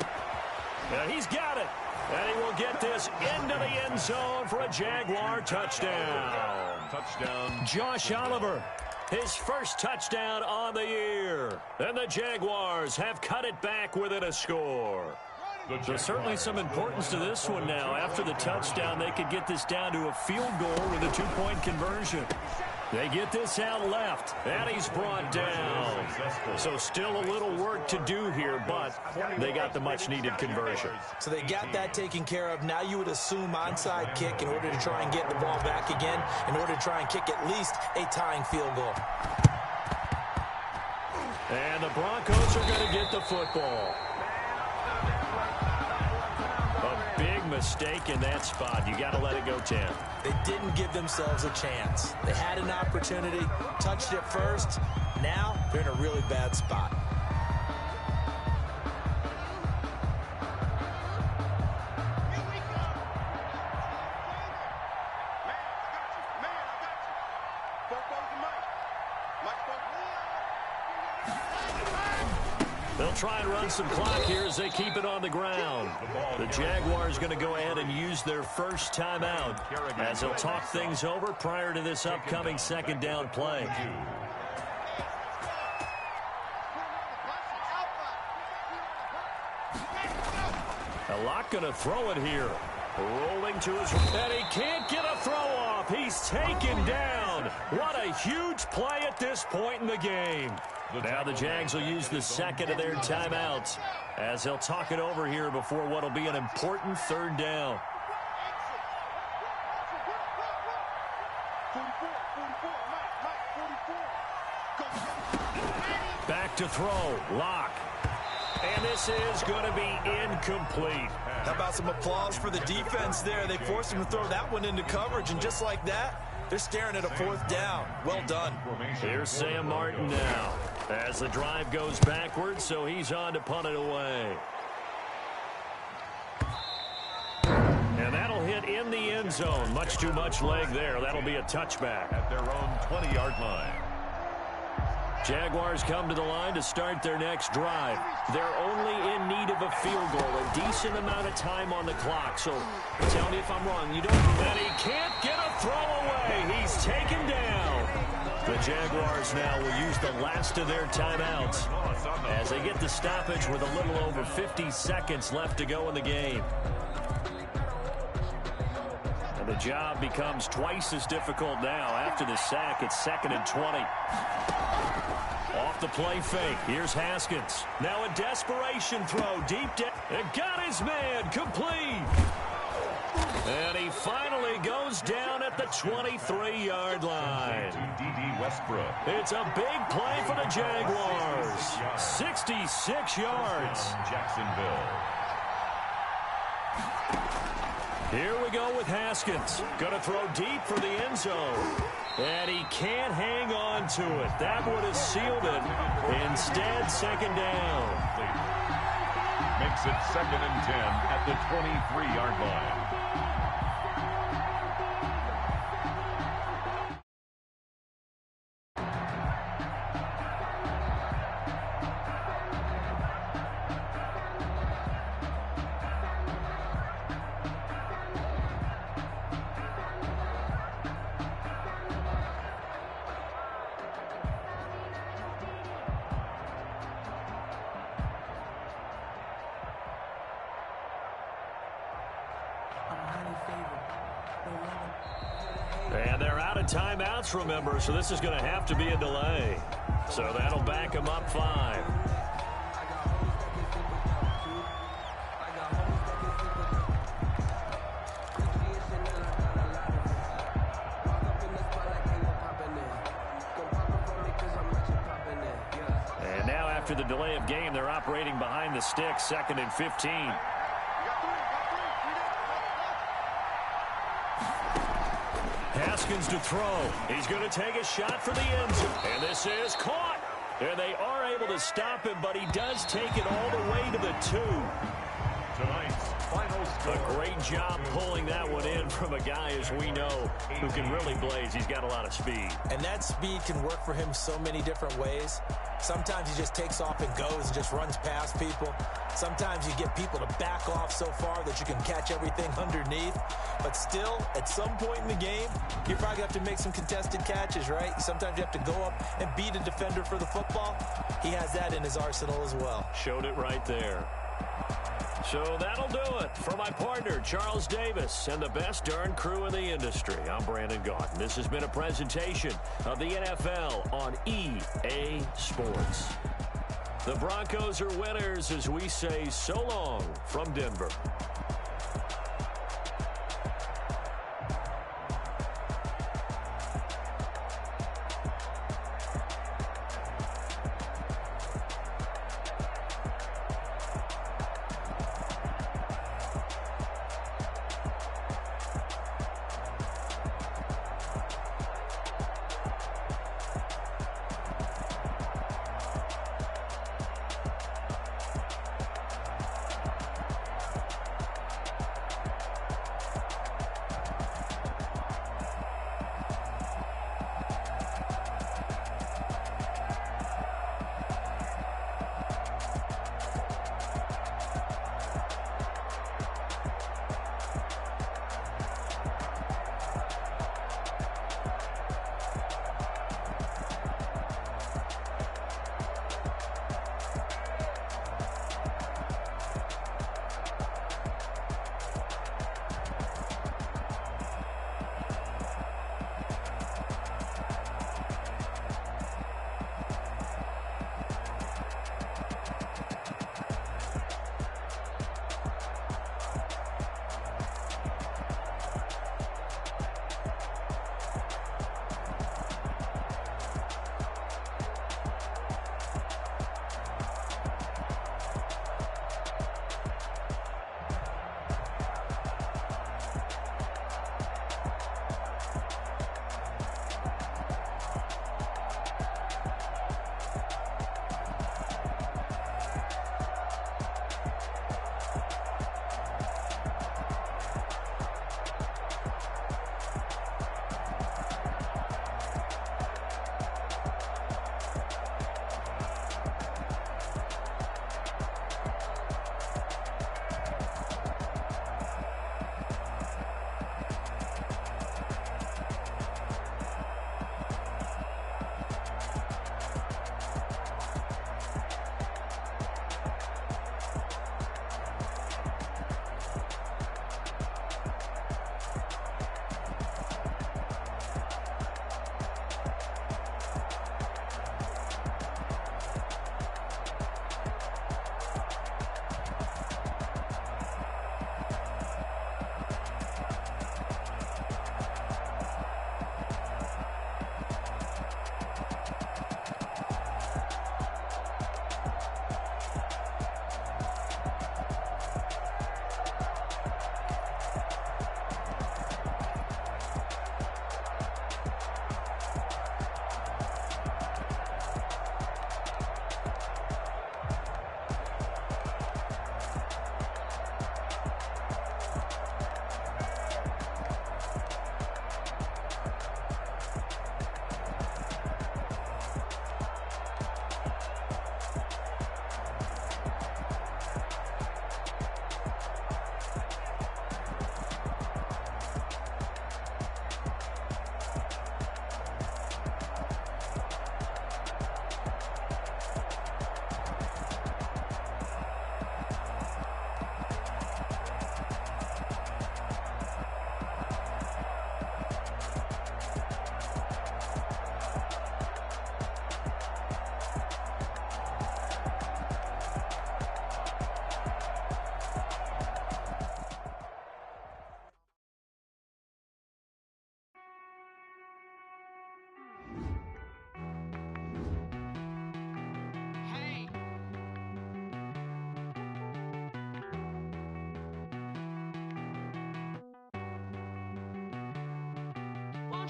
And he's got it. And he will get this into the end zone for a Jaguar touchdown. Touchdown. Josh Oliver, his 1st touchdown on the year. And the Jaguars have cut it back within a score. There's certainly some importance to this one now. After the touchdown, they could get this down to a field goal with a 2-point conversion. They get this out left, and he's brought down. So still a little work to do here, but they got the much-needed conversion. So they got that taken care of. Now you would assume onside kick in order to try and get the ball back again, in order to try and kick at least a tying field goal. And the Broncos are going to get the football. A big mistake in that spot. You got to let it go 10. They didn't give themselves a chance. They had an opportunity, touched it first. Now they're in a really bad spot. They'll try and run some clock here as they keep it on the ground. The Jaguars going to go ahead and use their 1st timeout as they'll talk things over prior to this upcoming 2nd down play. A lot going to throw it here. Rolling to his right. And he can't get a throw off. He's taken down. What a huge play at this point in the game. Now the Jags will use the 2nd of their timeouts as they'll talk it over here before what will be an important 3rd down. Back to throw. Lock. And this is going to be incomplete. How about some applause for the defense there? They forced him to throw that one into coverage, and just like that, they're staring at a 4th down. Well done. Here's Sam Martin now as the drive goes backwards, so he's on to punt it away. And that'll hit in the end zone. Much too much leg there. That'll be a touchback. At their own 20-yard line. Jaguars come to the line to start their next drive. They're only in need of a field goal, a decent amount of time on the clock. So tell me if I'm wrong. You don't. And he can't get a throw away. He's taken down. The Jaguars now will use the last of their timeouts as they get the stoppage with a little over 50 seconds left to go in the game. And the job becomes twice as difficult now after the sack. It's 2nd and 20. Off the play fake. Here's Haskins. Now a desperation throw deep down. And got his man complete. And he finally goes down at the 23-yard line. Westbrook. It's a big play for the Jaguars. 66 yards. Jacksonville. Here we go with Haskins. Going to throw deep for the end zone. And he can't hang on to it. That would have sealed it. Instead, 2nd down. Makes it 2nd and 10 at the 23-yard line. And they're out of timeouts, remember, so this is going to have to be a delay. So that'll back them up 5. And now after the delay of game, they're operating behind the sticks, 2nd and 15. Haskins to throw. He's going to take a shot for the end zone. And this is caught. And they are able to stop him, but he does take it all the way to the 2. Tonight's final score. A great job pulling that one in from a guy, as we know, who can really blaze. He's got a lot of speed. And that speed can work for him so many different ways. Sometimes he just takes off and goes and just runs past people. Sometimes you get people to back off so far that you can catch everything underneath. But still, at some point in the game, you probably have to make some contested catches, right? Sometimes you have to go up and beat a defender for the football. He has that in his arsenal as well. Showed it right there. So that'll do it for my partner, Charles Davis, and the best darn crew in the industry. I'm Brandon Gaudin. This has been a presentation of the NFL on EA Sports. The Broncos are winners as we say so long from Denver.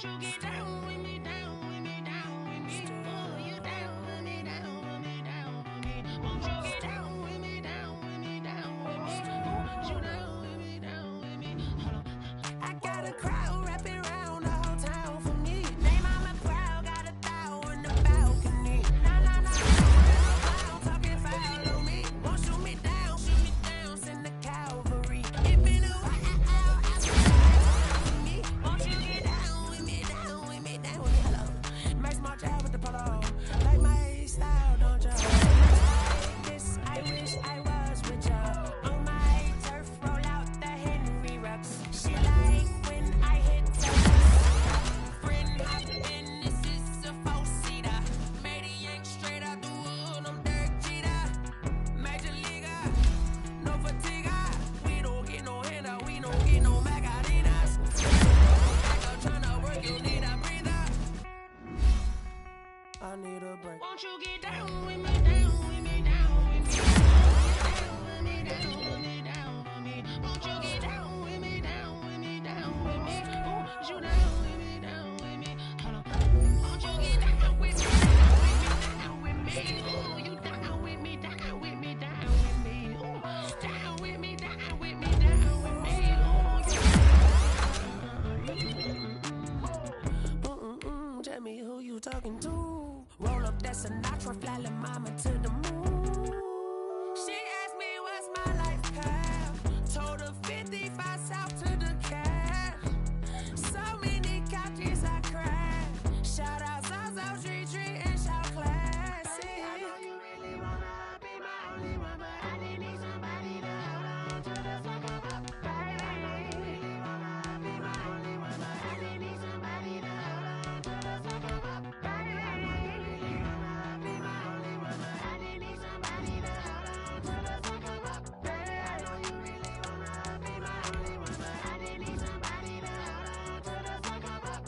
Won't you get down with me, down with me, down with me? Oh, you down with me, down with me, down with me. Won't you get down with me, down with me, down with me? Oh, you down with me, down with me? Hold on. I got a crowd wrapping around the whole town for me. Name on my proud, got a thou in the balcony. Nah, talking foul on me. Won't shoot me down, send the cavalry. It been a while, I me. Won't you get down with me, down with me, down with me? Hello, Max March out with the polo. Like my style, don't you? This, I wish I was with ya. On my turf, roll out the Henry Rux. She like when I hit the friend hop in, this is a four-seater. Maniac straight out the wood, I'm Derek Jeter. Major leaguer, no fatigue. We don't get no handout, we don't get no Magarinas. Back up tryna work, you need a breather. I need a break. Won't you get down with me, down with me, down with me? Down with me, down with me, down with me. Won't you get down with me, down with me, down with me? Oh, you down with me, down with me? Hold on. Won't you get down with me, down with me, down with me? Oh, you down with me, down with me, down with me? Oh, down with me, down with me, down with me? Oh, tell me who you talking to. Roll up that Sinatra, fly la mama to the moon. She asked me what's my life path. Told her 55 south to the cash. So many couches I crashed. Shout out South Street and shout classic. I know you really wanna be my only one, but I didn't need somebody to hold on to the sucker up, baby. I know you really wanna be my only one, but I didn't need somebody to hold on to the sucker up, baby. I know you really wanna be my only one, but I didn't need somebody to hold on to the sucker up, baby. I know you really wanna be my only one, but I didn't need somebody to hold on to the sucker up.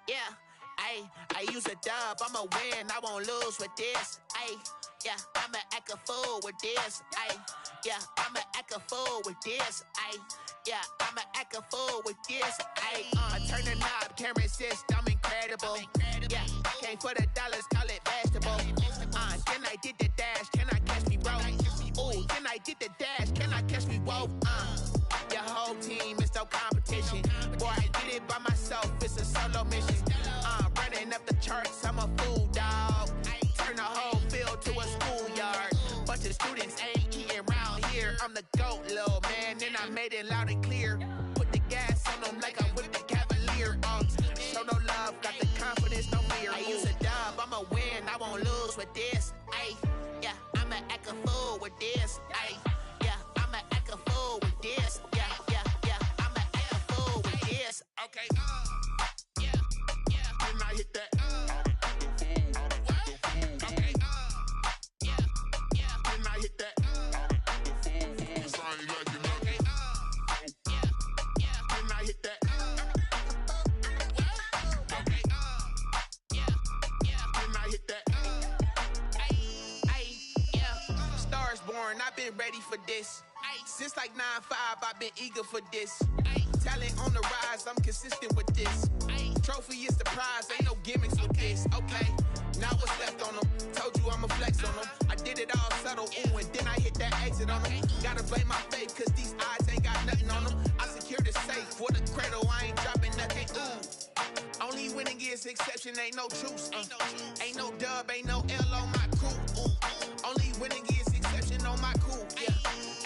Yeah, I use a dub, I'ma win, I won't lose with this. Yeah, I'ma act a fool with this. Yeah, I'ma act a fool with this. Yeah, I'ma act a fool with this. I turn the knob, camera assist, I'm incredible. Yeah, came for the dollars, call it basketball. Then I did the dash, can I catch me, bro? Ooh, then I did the dash, can I catch me, whoa? Your whole team is no competition. Boy, I did it by myself, it's a solo mission. Running up the charts, I'm a fool, dog. Turn the whole field to a schoolyard. Bunch of students ain't eating round here. I'm the GOAT, little man, and I made it loud and clear. Put the gas on them like I'm with the Cavalier. Show no love, got the confidence, no fear. I use a dub, I'ma win, I won't lose with this. Yeah, I'ma act a fool with this. Yeah, I'ma act a fool with this. Yeah, I'ma act a fool with this. Okay, yeah, can I hit that? Okay, yeah, can I hit that? Sorry, like you know. Okay, yeah, can I hit that? Okay, yeah, can I hit that? Yeah, Stars born, I've been ready for this. Since like 9-5, I've been eager for this. Talent on the rise, I'm consistent with this. Trophy is the prize, ain't no gimmicks with this. Okay, now what's left on them? Told you I'ma flex on them. I did it all subtle, ooh, and then I hit that exit on them. Gotta blame my faith, cause these odds ain't got nothing on them. I secured the safe for the cradle, I ain't dropping nothing, ooh. Only winning is exception, ain't no truce. Ain't no dub, ain't no L on my crew. Ooh. Only winning is exception on my cool. Yeah.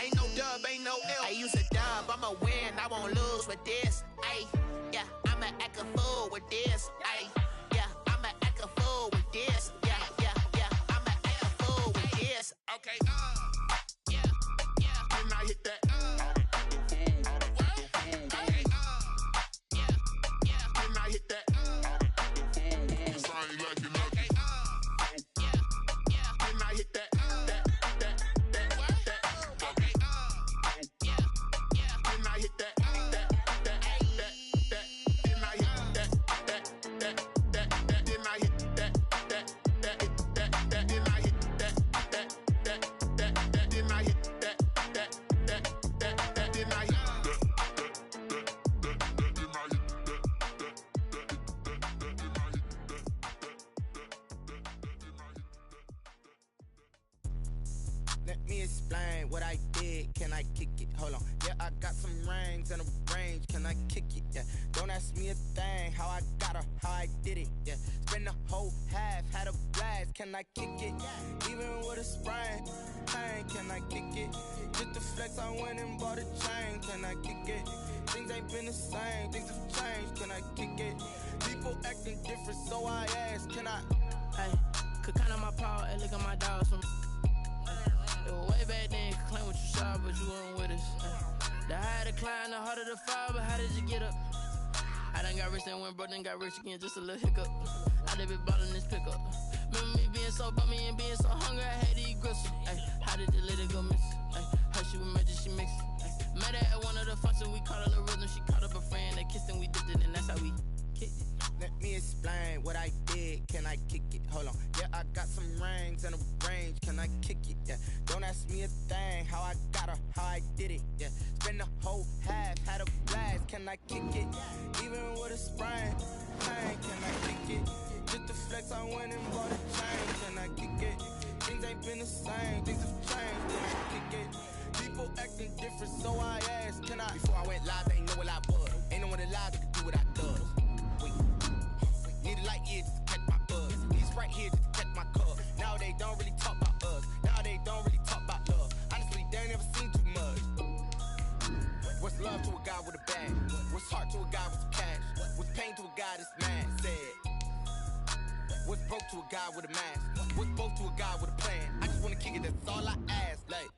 Ain't no dub, ain't no L. I use a dub, I'ma win, I won't lose with this. Ay, yeah, I'ma act a fool with this. Ay, yeah, I'ma act a fool with this. Yeah, yeah, yeah, I'ma act a fool with this. Okay, yeah, yeah. Then I hit that. Let me explain what I did. Can I kick it? Hold on. Yeah, I got some rings and a range. Can I kick it? Yeah. Don't ask me a thing. How I got her, how I did it. Yeah. Spend the whole half, had a blast. Can I kick it? Even with a sprain. Pain, can I kick it? Just to flex, I went and bought a chain. Can I kick it? Things ain't been the same. Things have changed. Can I kick it? People acting different, so I ask. Can I? Hey, could count on my paw and look at my dogs from. Way back then, could claim what you saw, but you weren't with us. The higher the climb, the harder the fall, but how did you get up? I done got rich and went broke, then got rich again, just a little hiccup. I done been ballin' this pickup. Remember me being so bummy and being so hungry, I had to eat gristle. Ay, how did the lady go miss? Ay, how she was magic, she mixed. Met her at one of the functions, we caught her the rhythm. She caught up a friend, they kissed and we dipped it, and that's how we kicked it. Let me explain what I did. Can I kick it? Hold on. Yeah, I got some rings and a range. Can I kick it? Yeah. Don't ask me a thing. How I got her, how I did it. Yeah. Spend the whole half, had a blast. Can I kick it? Even with a sprain. Pain, can I kick it? Just to flex, I went and bought a chain. Can I kick it? Things ain't been the same. Things have changed. Can I kick it? People acting different, so I asked. Can I? Before I went live, they ain't know what I was. Ain't no one alive that could do what I does. Need a light here just to catch my buzz. Need Sprite here just to catch my cup. Now they don't really talk about us. Now they don't really talk about love. Honestly, they ain't never seen too much. What's love to a guy with a bag? What's heart to a guy with some cash? What's pain to a guy that's mad? Said. What's broke to a guy with a mask? What's both to a guy with a plan? I just wanna kick it, that's all I ask. Like,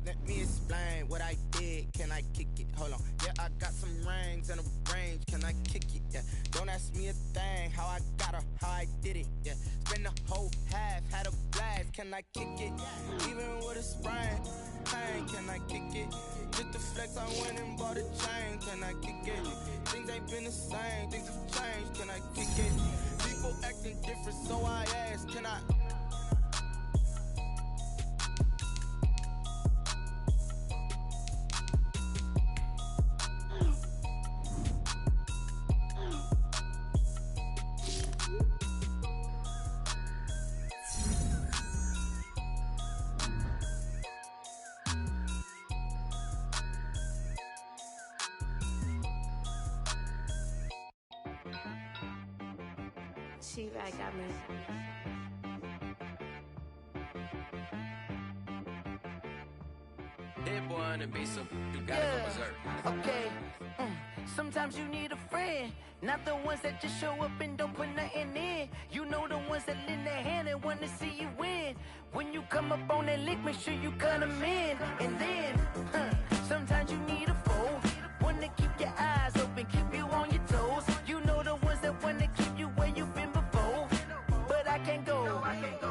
let me explain what I did. Can I kick it? Hold on. Yeah, I got some rings and a range. Can I kick it? Yeah. Don't ask me a thing. How I got her, how I did it. Yeah. Spend the whole half, had a blast. Can I kick it? Even with a sprain. Pain, can I kick it? Just to flex, I went and bought a chain. Can I kick it? Things ain't been the same. Things have changed. Can I kick it? People acting different, so I ask. Can I? She like got me. That boy on the beat, so you gotta go berserk. Okay. Sometimes you need a friend, not the ones that just show up and don't put nothing in. You know the ones that lend their hand and want to see you win. When you come up on that lick, make sure you cut them in. And then, sometimes you need a foe, one to keep your eyes open, keep you on your toes. You know the ones that want to keep you where you've been before. But I can't go,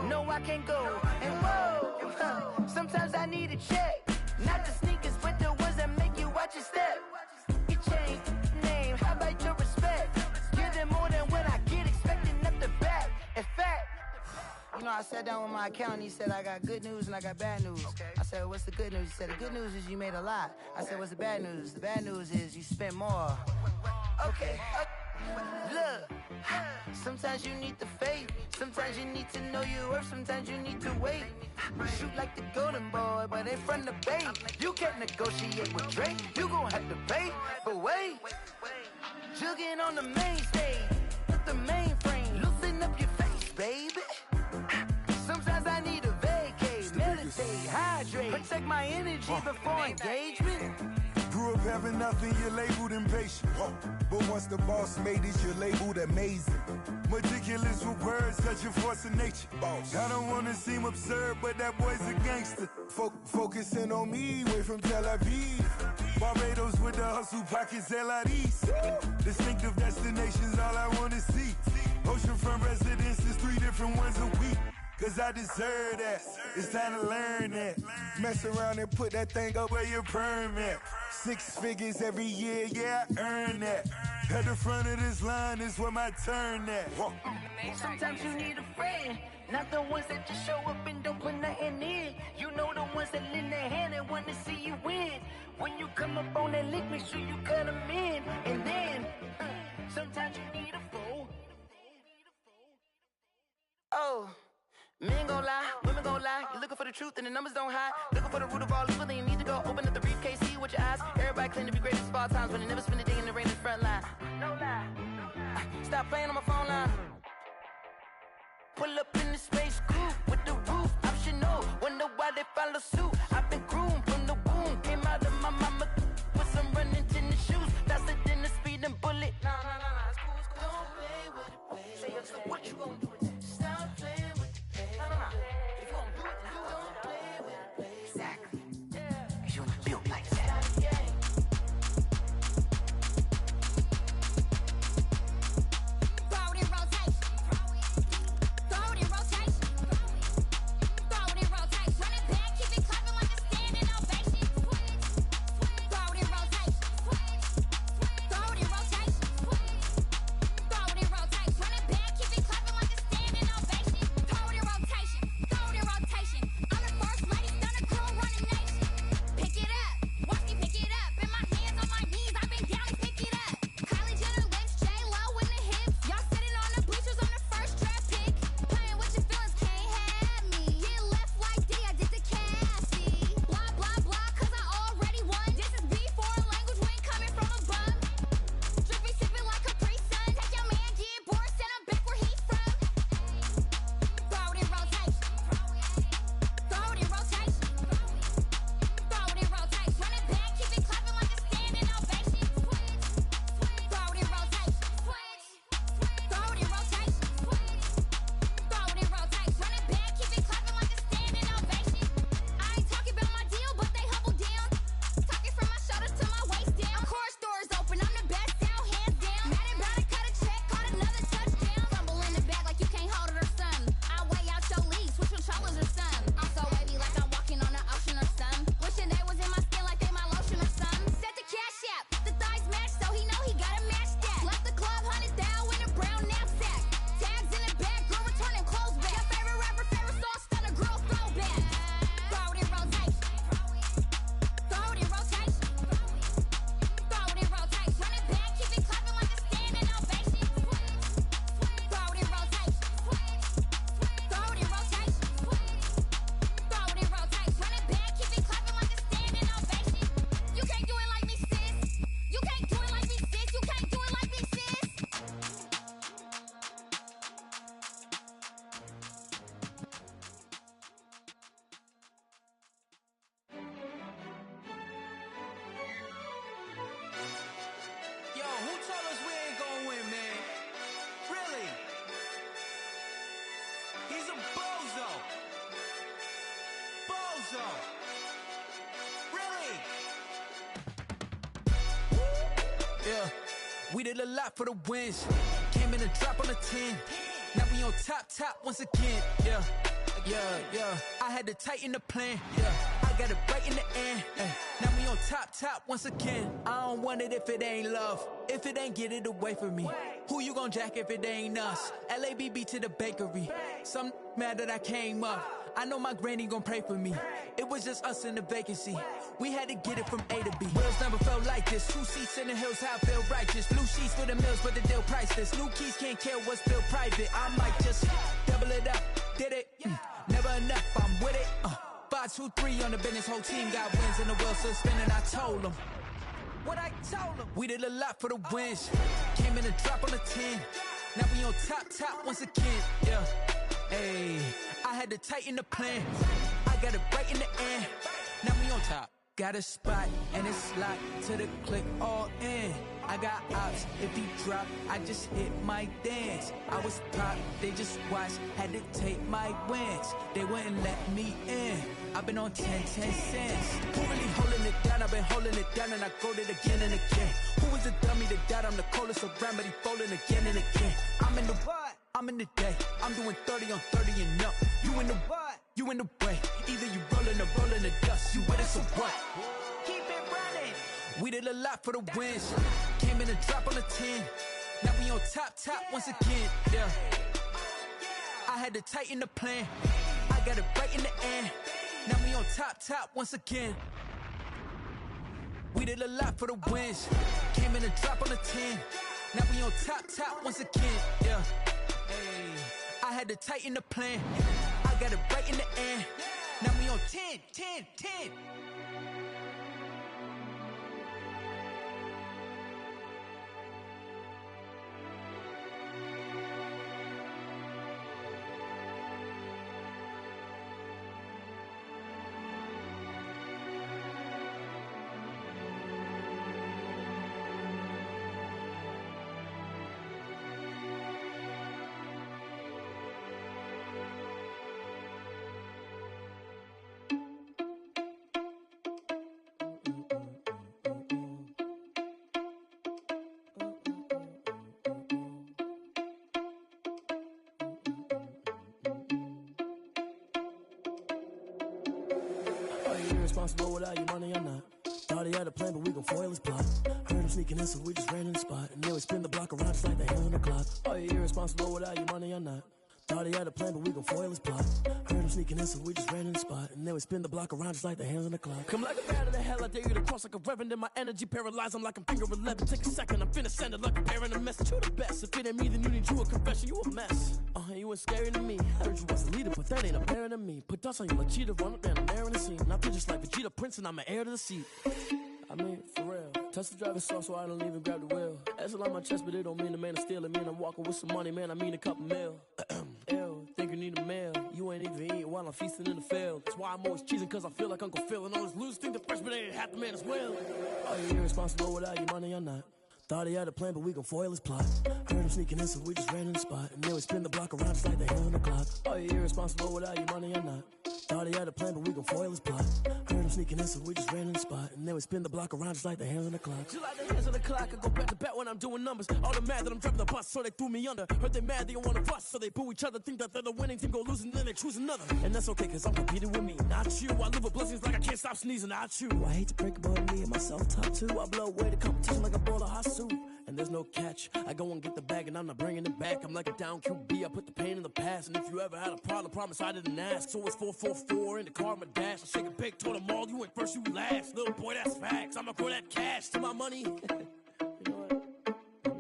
no I can't go. And whoa, sometimes I need a check. Not the sneakers, but the ones that make you watch your step. You change name, how about your respect? Give them more than what I get, expecting up the back. In fact, You know, I sat down with my accountant. He said, I got good news and I got bad news. Okay. I said, what's the good news? He said, the good news is you made a lot. I said, what's the bad news? The bad news is you spent more. Okay. Look, sometimes you need the faith. Sometimes you need to know your worth. Sometimes you need to wait. Shoot like the golden boy, but in front of bait. You can't negotiate with Drake. You gon' have to pay. But wait, jugging on the main stage with the mainframe. Loosen up your face, baby. Sometimes I need a vacate, meditate, hydrate, protect my energy before engagement. Grew up having nothing, you're labeled impatient. But once the boss made it, you're labeled amazing. Meticulous with words, such a force of nature. I don't want to seem absurd, but that boy's a gangster. Focusing on me, way from Tel Aviv. Barbados with the hustle pockets, LIDs. Distinctive destinations, all I want to see. Oceanfront residences, 3 different ones a week. Cause I deserve that, it's time to learn that. Mess around and put that thing up where your permit. 6 figures every year, yeah, I earn that. At the front of this line is where my turn at. Sometimes you need a friend, not the ones that just show up and don't put nothing in. You know the ones that lend their hand and want to see you win. When you come up on that lick, make sure you cut them in. And then, sometimes you need a fool. Oh. Men gon' lie, women gon' lie. You're looking for the truth and the numbers don't hide. Looking for the root of all evil, then you need to go open up the briefcase, see with your eyes. Everybody claim to be greatest of all times, but they never spend a day in the rain in the front line. No lie. Stop playing on my phone line. Pull up in the space coupe with the roof optional. Wonder why they follow suit. I've been groomed from the womb. Came out of my mama with some running tennis shoes. Faster than the speeding bullet. No, it's cool, it's cool. Don't play with it, baby. Say so what you gon' do? Stop playing with it. If you gon' do it, then don't play with it, baby. Exactly. Cause you ain't built like that. Throw it in rotation. Throw it in rotation. Throw it in rotation. Run it back, keep it clapping like a standing ovation. Throw it in rotation. Throw it in rotation. Throw it in rotation. Run it back, keep it clapping like a standing ovation. Throw it in rotation. Throw it in rotation. I'm the first lady, stunner girl, running nation. Pick it up, watch me pick it up. In my hands, on my knees, I've been down and pick it up. Kylie Jenner lips, J-Lo in the hips. Y'all sitting on the bleachers on the first draft pick. Playing with your feelings, can't have me. Get left like D, I did the Cassie. Blah, blah, blah, cause I already won. This is B4 language, we ain't coming from above. Drippy, sipping like a pre-sun. Take your man, get bored, send him back where he from. Throw it in rotation. Throw it in rotation. Throw it in rotation. Run it back, keep it clapping like a standing ovation. Throw it in rotation. Throw it in rotation. Throw it in rotation. Run it back, keep it clapping like a standing ovation. I ain't talking about my deal, but they humble down. Talking from my shoulders to my waist down. Course doors open, I'm the best out, hands down. Madden about to cut a check, caught another touchdown. Fumble in the bag like you can't hold it or something. I weigh out your league, switch controllers or something. I'm so wavy like I'm walking on the ocean or something. Wishing they was in my skin like they my lotion or something. Set the cash out, the thighs match, so he know he gotta match that. Left the club, 100,000 in a brown knapsack. Tags in the bag, girl returning clothes back. Your favorite rapper, favorite song, stunner girl throwback. Throw it in rotation. Throw it in rotation. Throw it in rotation. Run it back, keep it clapping like a standing ovation. Throw it in rotation. Throw it in rotation. Throw it in rotation. Run it back, keep it clapping like a standing ovation. You can't do it like me, sis. You can't do it like me, sis. You can't do it like me, sis. Yo, who told us we ain't gonna win, man? Really? He's a bozo. Bozo. Really? Yeah, we did a lot for the wins. Came in a drop on a 10. Now we on top once again. Yeah. I had to tighten the plan. Yeah, I got it right in the end. Now we on top once again. I don't want it if it ain't love. If it ain't, get it away from me. Who you gon' jack if it ain't us? LABB to the bakery. Some mad that I came up. I know my granny gon' pray for me. It was just us in the vacancy. We had to get it from A to B. Wheels never felt like this. 2 seats in the hills, how I feel righteous. Blue sheets for the mills, but the deal priceless. New keys can't care what's still private. I might just double it up. Did it? Never enough, I'm with it. 5, 2, 3 on the business. Whole team got wins and the wheels still spinning. I told them what I told them. We did a lot for the wins. Came in a drop on the 10. Now we on top once again. Yeah. Hey, I had to tighten the plan. I got it right in the end. Now we on top. Got a spot and it's locked to the click all in. I got ops, if he drop, I just hit my dance. I was pop, they just watched, had to take my wins. They wouldn't let me in. I've been on 10 cents. Who really holding it down? I've been holding it down and I go it again and again. Who is the dummy that doubt I'm the coldest around, but he folding again and again. I'm in the what? I'm in the day. I'm doing 30 on 30 and up. You in the what? You in the way. Either you rolling the dust. You with us or what? Keep it running. We did a lot for the wins. Came in a drop on the 10. Now we on top once again. Yeah. I had to tighten the plan. I got it right in the end. Now we on top once again. We did a lot for the wins. Came in a drop on the 10. Now we on top once again. Yeah. Hey, I had to tighten the plan. I got it right in the end. Now we on 10. Irresponsible without your money or not. Thought he had a plan, but we gon' foil his plot. Heard him sneaking in, so we just ran in the spot. And then we spin the block around just like the hands on the clock. Are you irresponsible without your money or not? Thought he had a plan, but we gon' foil his plot. Heard him sneaking in, so we just ran in the spot. And then we spin the block around just like the hands on the clock. Come like a bat of the hell, I dare you to cross like a reverend. And my energy paralyzed, I'm like I'm finger 11. Take a second, I'm finna send it like a parent a message. You the best, if it ain't me, then you need you a confession. You a mess, you ain't scary to me. Heard you was a leader, but that ain't apparent to me. Put dust on you like cheetah, run up down the air in the scene. Now I just like Vegeta Prince and I'm an heir to the seat. I mean, for real. Touch the driver's soft so I don't even grab the wheel. That's on my chest, but it don't mean the man is stealing. Man, I'm walking with some money, man, I mean a couple mil. Ew, think you need a meal. You ain't even eating while I'm feasting in the field. That's why I'm always cheesing, cause I feel like Uncle Phil. And all those losers think the freshman ain't half the man as well. Are you irresponsible without your money or not? Thought he had a plan, but we gon' foil his plot. Heard him sneaking in, so we just ran in the spot. And then we spin the block around just like the hands on the clock. Are you irresponsible without your money or not? Thought he had a plan, but we gon' foil his plot. Heard him sneaking in, so we just ran in the spot. And then we spin the block around just like the hands on the clock. Just like the hands on the clock, I go back to back when I'm doing numbers. All the mad that I'm driving the bus, so they threw me under. Heard they mad, they don't wanna bust, so they boo each other. Think that they're the winning team, go losing, then they choose another. And that's okay, cause I'm competing with me, not you. I live with blessings like I can't stop sneezing, not you. I hate to break about me and myself top two. I blow away the competition like a bowl of hot soup. And there's no catch. I go and get the bag and I'm not bringing it back. I'm like a down QB, I put the pain in the past. And if you ever had a problem, promise I didn't ask. So it's 444 in the car, my dash. I shake a big, told them all, you went first, you last. Little boy, that's facts. I'ma throw that cash to my money. You know what?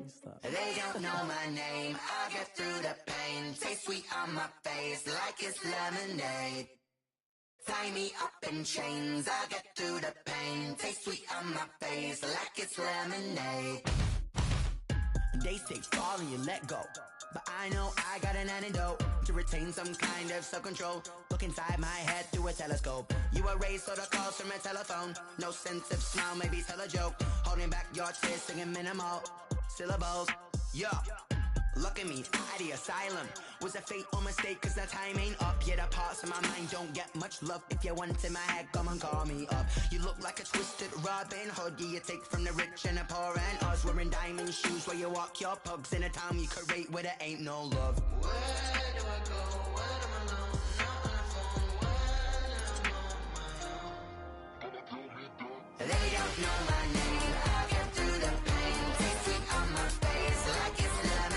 Stop. They don't know my name. I'll get through the pain. Taste sweet on my face like it's lemonade. Tie me up in chains. I'll get through the pain. Taste sweet on my face like it's lemonade. They say fall and you let go, but I know I got an antidote to retain some kind of self-control. Look inside my head through a telescope. You erase all the calls from a telephone. No sense of smile, maybe tell a joke. Holding back your tears, singing minimal syllables. Yeah, look at me, out the asylum. Was a fate or mistake, cause the time ain't up. Yeah, the parts of my mind don't get much love. If you want in my head, come and call me up. You look like a twisted Robin Hood. Yeah, you take from the rich and the poor and us. Wearing diamond shoes where you walk your pugs in a town you create where there ain't no love. Where do I go? When I'm alone? Not on the phone. When I'm on my own. They don't know my name. I'll get through the pain. Taste sweet on my face like it's lemon.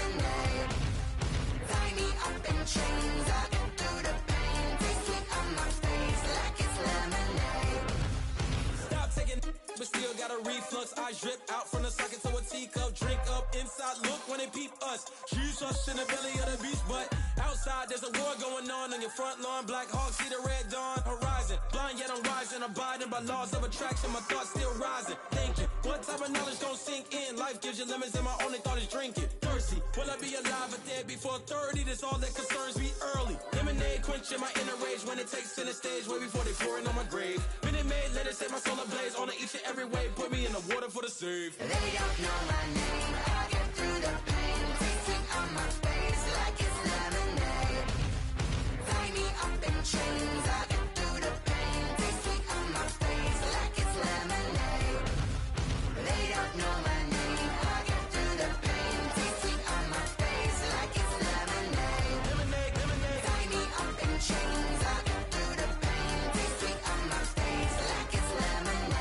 a reflux. I drip out from the socket to a teacup. Drink up inside, look when they peep us. Huge us in the belly of the beast, but outside there's a war going on your front lawn. Black Hawk, see the red dawn horizon. Blind yet I'm rising, abiding by laws of attraction. My thoughts still rising, thinking what type of knowledge gon' sink in? Life gives you lemons and my only thought is drinking. Thirsty, will I be alive or dead before 30? That's all that concerns me early. Lemonade quenching my inner rage when it takes center stage way before they pour it on my grave. Minute Maid, let it set my soul ablaze on each and every way. Put me in the water for the save. They don't know my name. I get through the pain. Taste sweet on my face like it's lemonade. Tie me up in chains. I get through the pain. Taste sweet on my face like it's lemonade. They don't know my name. I get through the pain. Taste sweet on my face like it's lemonade. Lemonade, lemonade. Tie me up in chains. I get through the pain. Taste sweet on my face like it's lemonade.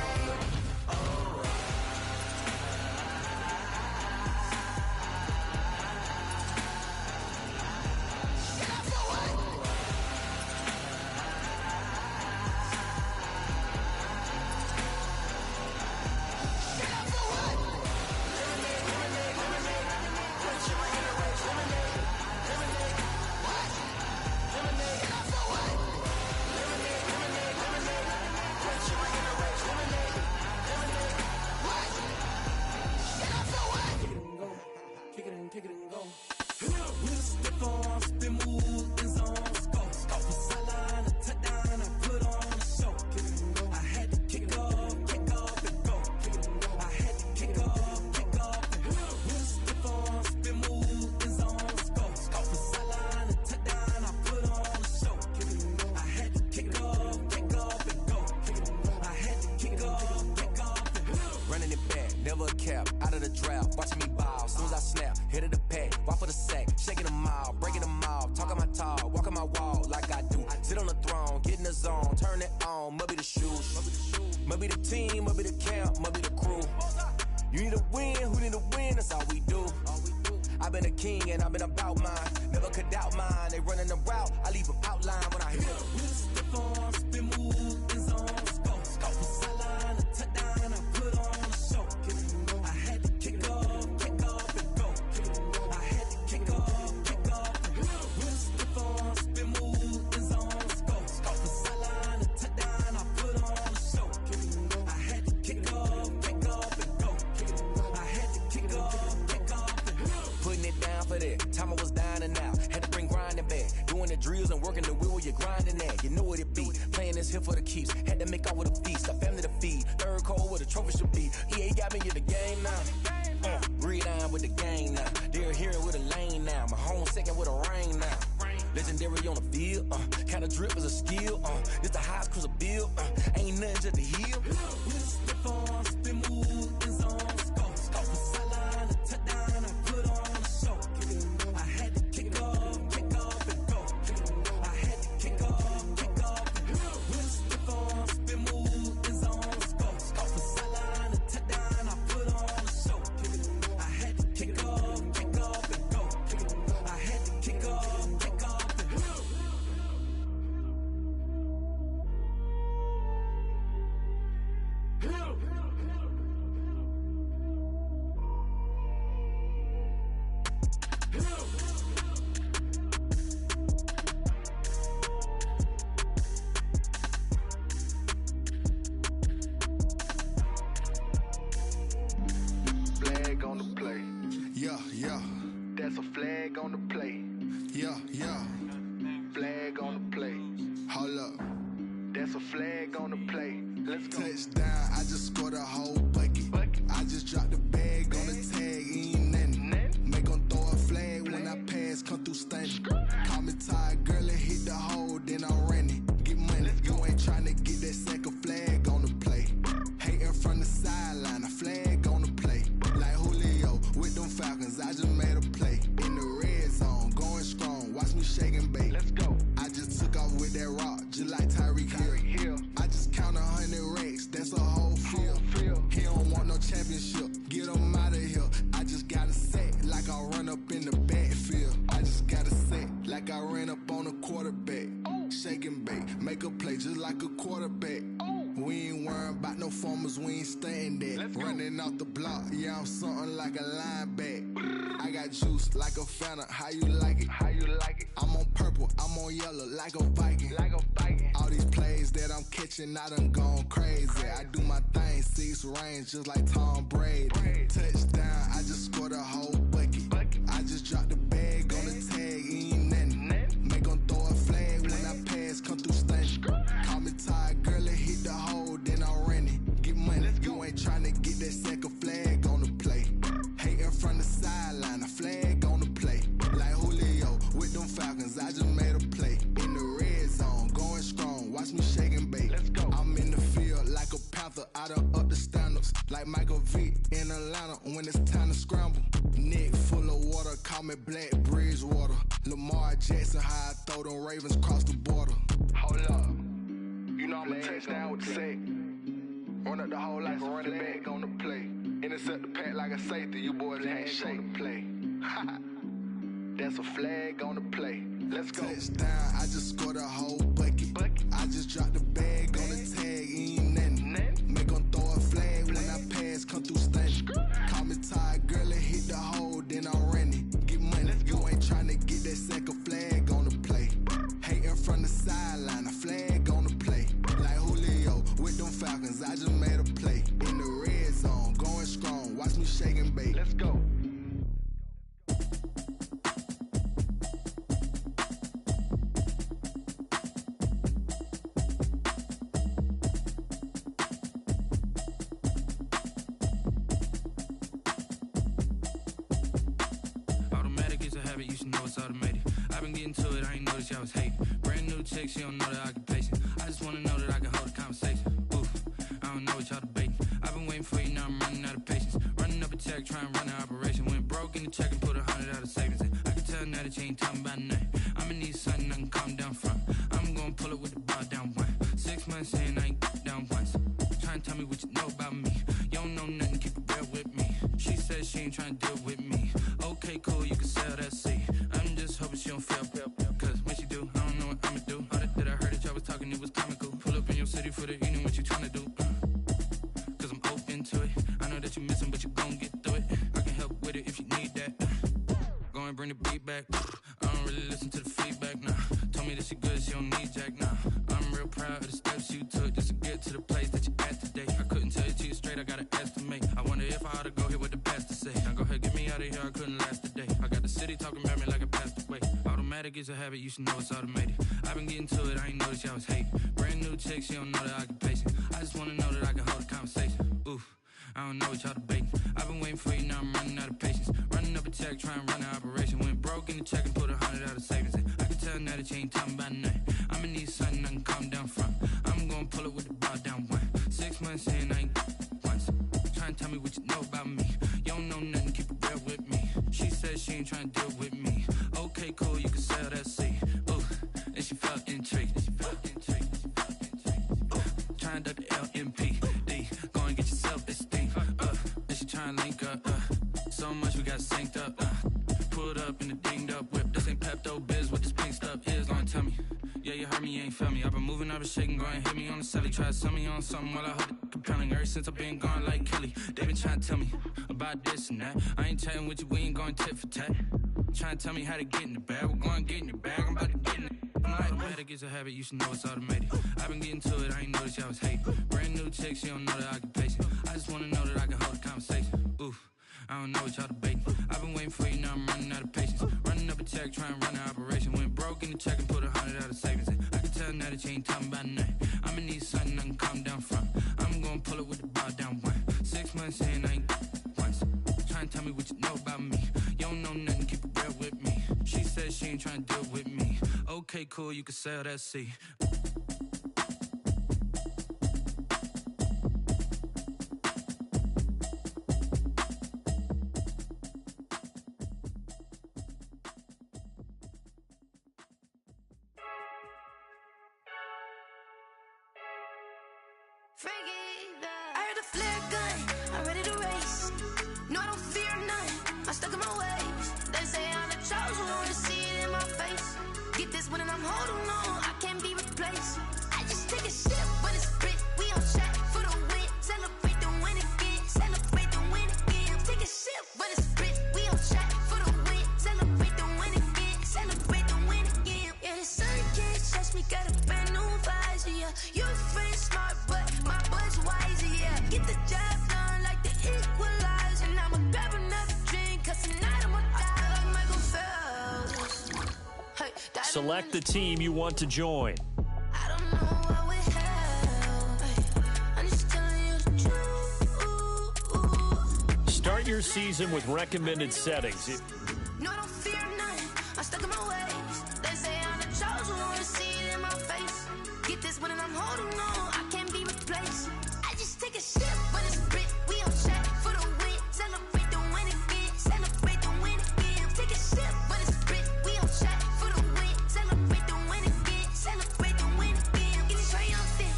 Kick it and go. With a stiff arm, spin move, in zone, go. Off the sideline, a touchdown, I put on a show. I had to kick off and go. I had to kick off and go. With a stiff arm, spin move, in zone, go. Off the sideline, a touchdown, I put on a show. I had to kick off and go. I had to kick off and go. Running it back, never a cap, out of the draft, watching me ball, soon as I snap, hit of the pack, walk for the sack, shaking them all, breaking them all, talking my talk, walking my wall like I do, sit on the throne, get in the zone, turn it on, must be the shoes, must be the team, must be the camp, must be the crew, you need a win, who need a win, that's all we do, I've been a king and I've been about mine, never could doubt mine, they running the route, I leave them outline when I hit them. With a stiff arm, spin move, in zone, go. Off the sideline, a touchdown, I put on a show. I had to kick off and go. I had to kick off and go. With a stiff arm, spin move, in zone, go. Off the sideline, a touchdown, I put on a show. I had to kick off and go. I had to kick off and go. Putting it down for that. Time I was down and out. Had to bring grinding back. Doing the drills and working the wheel where you're grinding at. You know what it be. Playing this here for the keeps. Had to make out with a feast. A family to feed. Third cold where the trophy should be. EA got me in the game now. Breed on with the game now. They're here with a lane now. My home second with a rain now. Legendary on the field. Kind of drip is a skill. This the highest cruiser bill. Ain't nothing just to heal. With a stiff arm, spin move, in zone, go. Off the sideline, a touchdown, I put on a show. I had to kick off and go. I had to kick off and go. With a stiff arm, spin move, in zone, go. Off the sideline, a touchdown, I put on a show. I had to kick off and go. I had to kick off and go. Flag on the play. Yeah. That's a flag on the play. Yeah. Flag on the play. Hold up. That's a flag on the play. Let's go. Touchdown, I just scored a whole bucket. I just dropped the bag on the tag, ain't nothing. Make 'em throw a flag when I pass, come through stunning. Call me tired, girl, and hit the hole, then I'm running. Get money, you ain't tryna get that second flag on the play. Hating from the sideline, a flag on the play. Like Julio with them Falcons, I just made a play. In the red zone, going strong, watch me shake and bake. Let's go. I just took off with that rock, just like Tyreek Hill. I just count 100 racks, that's a whole field. He don't want no championship, get him out of here. I just got a set, like I run up in the backfield. I just got a set, like I ran up on a quarterback. Shake and bake, make a play just like a quarterback. We ain't worrying about no formers, we ain't staying there. Running off the block, yeah, I'm something like a linebacker. I got juice like a Fanta, how you like it? How you like it? I'm on purple, I'm on yellow, like a Viking. Like a Viking. All these plays that I'm catching, I done gone crazy. I do my thing, 6 range, just like Tom Brady. Touchdown, I just scored a whole bucket. I just dropped the bag on the tag, ain't nothing. Make 'em throw a flag when I pass, come through stunning. Call me tired, girl, it hit the hole, then I ran it. Get money, you ain't tryna get that second flag on the play. Hating from the sideline, a flag on the play. Like Julio with them Falcons, I just made a play. In the red zone, going strong, watch me shake and bake. Let's go. I'm in the field like a Panther, I done up the standards. Like Michael Vick in Atlanta when it's time to scramble. Neck full of water, call me Black Bridgewater. Lamar Jackson, how I throw them Ravens cross the border. Hold up. You know I'm a touchdown with the sack. Run up the whole like a running back on the play. Intercept the pack like a safety, you boys can't shake the play. That's a flag on the play. Let's go. Touchdown, I just scored a whole bucket. I just dropped the bag on the tag, ain't nothing. Make 'em throw a flag when I pass, come through stunning. Call me tired, girl, it hit the hole, then I ran it. Get money, you ain't tryna get that second flag on the play. Hating from the sideline, a flag on the play. Like Julio with them Falcons, I just made a play. In the red zone, going strong, watch me shake and bake. Let's go. Automatic is a habit, you should know it's automated. I've been getting to it, I ain't noticed y'all was hating. Brand new chick, she don't know the occupation. I just wanna know that I can hold a conversation. Oof, I don't know what y'all debating. I've been waiting for you, now I'm running out of patience. Running up a check, trying to run an operation. Went broke in the check and put 100 out of savings in. I can tell now that you ain't talking about nothing. I'ma need something I can calm down from. I'm gonna pull it with the bar down one. 6 months in, I ain't down once. Trying to tell me what you know about me. You don't know nothing, keep it real with me. She said she ain't trying to deal with me. Okay, cool, you can sell that seat. I'm just hoping she don't fail. Cause when she do, I don't know what I'ma do. All that I heard that y'all was talking, it was comical. Pull up in your city for the evening, what you trying to do? Cause I'm open to it. I know that you missing, but you gon' get through it. I can help with it if you need that. Go and bring the beat back. I don't really listen to the feedback, nah. Told me that she good, she don't need jack, nah. I'm real proud of the steps you took just to get to the place that you at today. I couldn't tell you to you straight, I gotta estimate. I wonder if I ought to go here with the pastor say. Now go ahead, get me out of here, I couldn't last a day. I got the city talking about me like I passed away. Automatic is a habit, you should know it's automated. I've been getting to it, I ain't noticed y'all was hating. Brand new chick, she don't know the occupation. I just wanna know that I can hold a conversation. Oof, I don't know what y'all debating. I've been waiting for you, now I'm running out of patience. Running up a check, trying to run an operation. Went broke in the check and put 100 out of savings in. I can tell now that you ain't talking about nothing. I'ma need something I can calm down from. I'm gonna pull it with the bar down one. 6 months in, I ain't once. Trying to tell me what you know about me. You don't know nothing, keep it real with me. She said she ain't trying to deal with me. Okay, cool, you can sell that seat. Ooh, and she felt intrigued. Trying to duck the LMPD. Go and get your self-esteem. And she trying to link up. So much we got synced up. Pulled up in the dinged up whip. This ain't Pepto-Biz, what this pink stuff is. Go and tell me. Yeah, you heard me, you ain't felt me. I've been moving, I've been shaking, go and hit me on the celly. Try to sell me on something while I hold it compelling. Ever since I've been gone like Kelly, they been trying to tell me about this and that. I ain't chatting with you, we ain't going tit for tat. Trying to tell me how to get in the bag. We're going to get in the bag, I'm about to get in it. Automatic is a habit, you should know it's automated. I've been getting to it, I ain't noticed y'all was hating. Brand new chick, she don't know the occupation. I just wanna know that I can hold a conversation. Oof, I don't know what y'all debating. I've been waiting for you, now I'm running out of patience. Running up a check, trying to run an operation. Went broke in the check and put 100 out of savings in. I can tell now that you ain't talking about nothing. I'ma need something I can calm down from. I'm gonna pull it with the bar down one. 6 months in, I ain't once. Trying to tell me what you know about me. You don't know nothing, keep it real with me. She said she ain't trying to deal with me. Okay, cool, you can sell that seat. I heard a flare gun, I'm ready to race. No, I don't fear none, I'm stuck in my ways. They say I'm the chosen one, to see it in my face. Get this one and I'm holding on, I can't be replaced. I just take a sip when it's split, we on me got a brand new visor, yeah. You friend smart, but my bud's wiser, yeah. Get the job done like the equalizer. And I'ma grab another drink, cause tonight I'ma die like Michael Phelps. Hey, Select the team you want to join. I don't know what we have. Hey, I'm just telling you the truth. Start your season with recommended settings. No, I don't fear nothing. I'm stuck in my ways. They say I'm the chosen one, see it in my face. Get this one and I'm holding on. I can't be replaced. I just take a sip, but it's Brit. We on track for the win. Celebrate the win again. Celebrate the win again. Take a sip, but it's Brit. We on track for the win. Celebrate the win again. Celebrate the win again. Get it triumphant.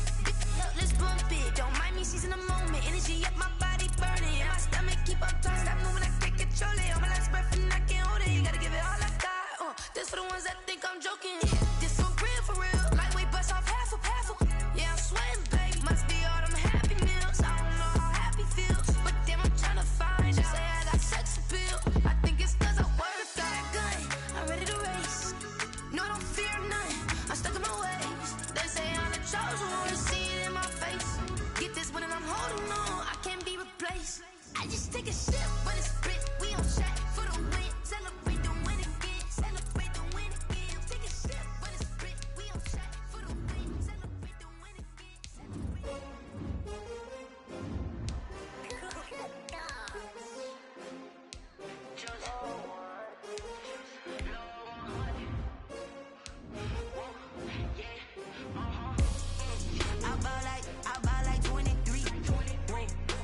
Let's bump it. Don't mind me seizing the moment. Energy up my body burning. And my stomach keep up tight. Stop moving, I can't control it. On my last breath and I can't hold it. You gotta give it all I got. This for the ones that think I'm joking. This for real. Lightweight bust off half a. Yeah, I'm sweating, baby. Must be all them happy meals. I don't know how happy feels, but damn, I'm trying to find out. Say I got sex appeal. I think it's cause I word a got a gun. I'm ready to race. No, I don't fear nothing. I'm stuck in my ways. They say I'm the chosen one, see it in my face. Get this one and I'm holding on. I can't be replaced. I just take a sip, but it's Brit. We on track for the win. Celebrate the win again. Celebrate the win again. Take a sip, but it's Brit. We on track for the win. Celebrate the win again. I buy like 23.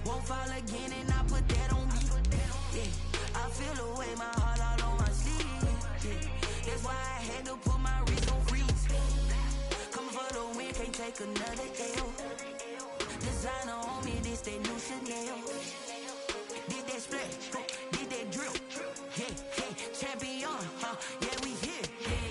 Won't fall again and I put that on me. Yeah, I feel the way my heart all on my sleeve. Yeah, that's why I had to put my wrist on freeze. Coming for the win, can't take another L. Designer on me, this that new Chanel. Did that splash, did that drill. Yeah, champion, yeah, we here.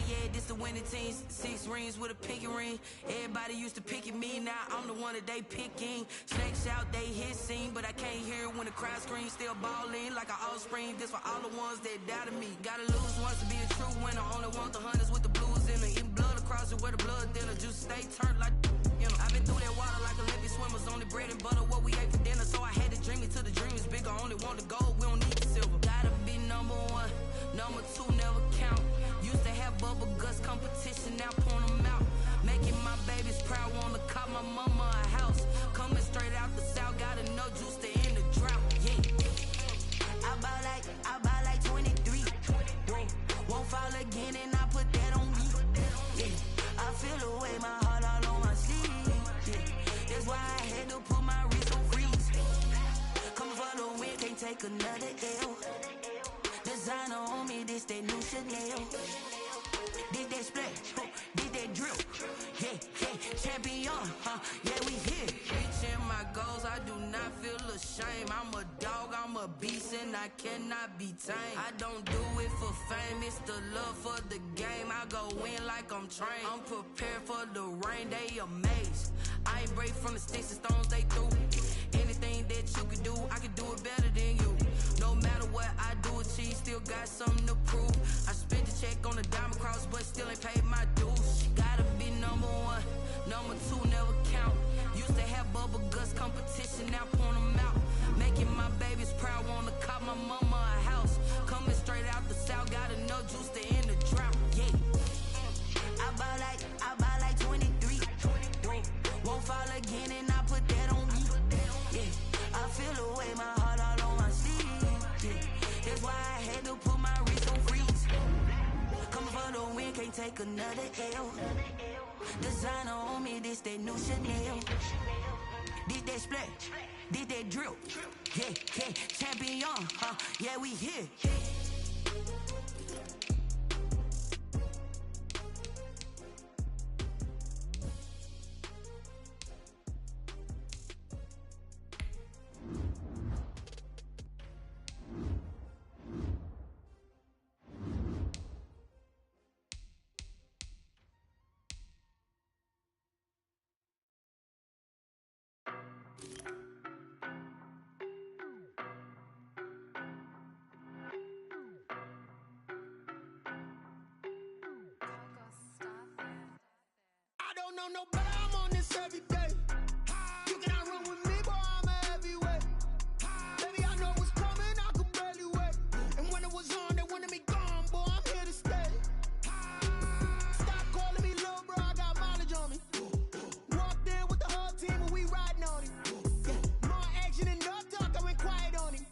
Yeah, this the winning team. 6 rings with a pinky ring. Everybody used to picking me, now I'm the one that they picking. Snakes out, they hit scene, but I can't hear it when the crowd screams. Still balling like an offspring. This for all the ones that doubted me. Gotta lose once to be a true winner. Only want the hunters with the blues in it. Eating blood across it where the blood thinner. Juice stay turned like I've been through that water like Olympic swimmers. Only bread and butter what we ate for dinner. So I had to dream it till the dream is bigger. Only want the gold, we don't need the silver. Gotta be number 1, number 2 never count. Used to have bubble guts competition, now point them out. Making my babies proud, wanna cop my mama a house. Coming straight out the south, gotta know juice to end the drought. Yeah, I buy like 23. Won't fall again and I put that on me. Yeah, I feel the way my heart all on my sleeve. Yeah, that's why I had to put my wrist on freeze. Coming for the win, can't take another L. Designer on me, this that new Chanel. Did that splash, did that drill. Yeah, champion, yeah, we here. Reaching my goals, I do not feel ashamed. I'm a dog, I'm a beast, and I cannot be tamed. I don't do it for fame, it's the love for the game. I go in like I'm trained. I'm prepared for the rain, they amazed. I ain't break from the sticks and stones they threw. Anything that you could do, I could do it better than you. No matter what I do, achieve, still got something to prove. I spent the check on the diamond cross, but still ain't paid my dues. Gotta be number 1, number 2 never count. Used to have bubble guts competition, now point them out. Making my babies proud, wanna cop my mama a house. Coming straight out the south, gotta know juice to end the drought. Yeah, I buy like 23. Won't fall again and I put that on me. Yeah, I feel the way my heart all on my sleeve. Yeah, that's why I had to put my wrist on freeze. Coming for the win, can't take another L. Designer on me, this that new Chanel. Did that splash, did that drill. Yeah, champion, yeah, we here. know no better, I'm on this every day. You cannot run with me, boy, I'm a heavyweight. Baby, I know what's coming, I could barely wait. And when it was on, they wanted me gone, boy, I'm here to stay. Stop calling me little bro, I got mileage on me. Walked in with the whole team and we riding on it. Yeah, more action and no talk, I went quiet on him.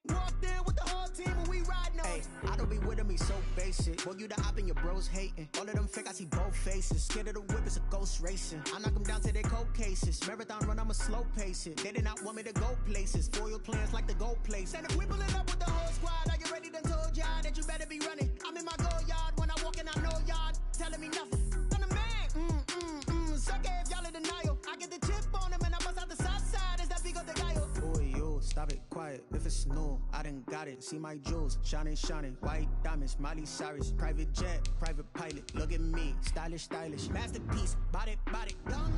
Walked in with the whole team and we riding on it. I don't be with him, he's so basic. Boy, you the op and your bros hating. All of them fake, I see both faces. Scared of the whip, it's a ghost racing. I knock them down to their cold cases. Marathon run, I'ma slow pace it. They did not want me to go places. Foil plans like the gold place. And if we pulling up with the whole squad, are you ready? Done told y'all that you better be running. I'm in my go yard when I walk in, I know y'all telling me nothing. I'm the man. Suck it if y'all in denial. I get the chip on him and I bust out the south side. Is that big of the guy? Boy, you stop it, quiet. If it's new, I done got it. See my jewels, shining, shining. White diamonds, Miley Cyrus. Private jet, private pilot. Look at me, stylish, stylish. Masterpiece, body, young.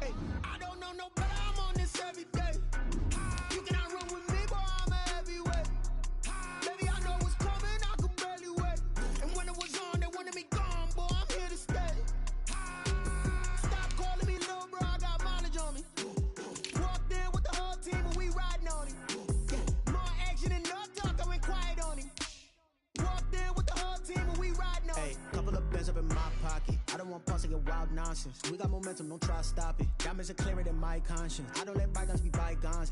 Hey, I don't know no better, I'm on this every day. You cannot run with me, boy, I'm a heavyweight. Baby, I know what's coming, I could barely wait. And when it was on, they wanted me gone, boy, I'm here to stay. Stop calling me little bro, I got mileage on me. Walked in with the whole team and we riding on it. Yeah, more action and no talk, I went quiet on him. Walked in with the whole team and we riding on it. Hey, couple of bands up in my pocket. I don't want parts of your wild nonsense. We got momentum, don't try to stop it. Diamonds are clearer than my conscience. I don't let bygones be bygones.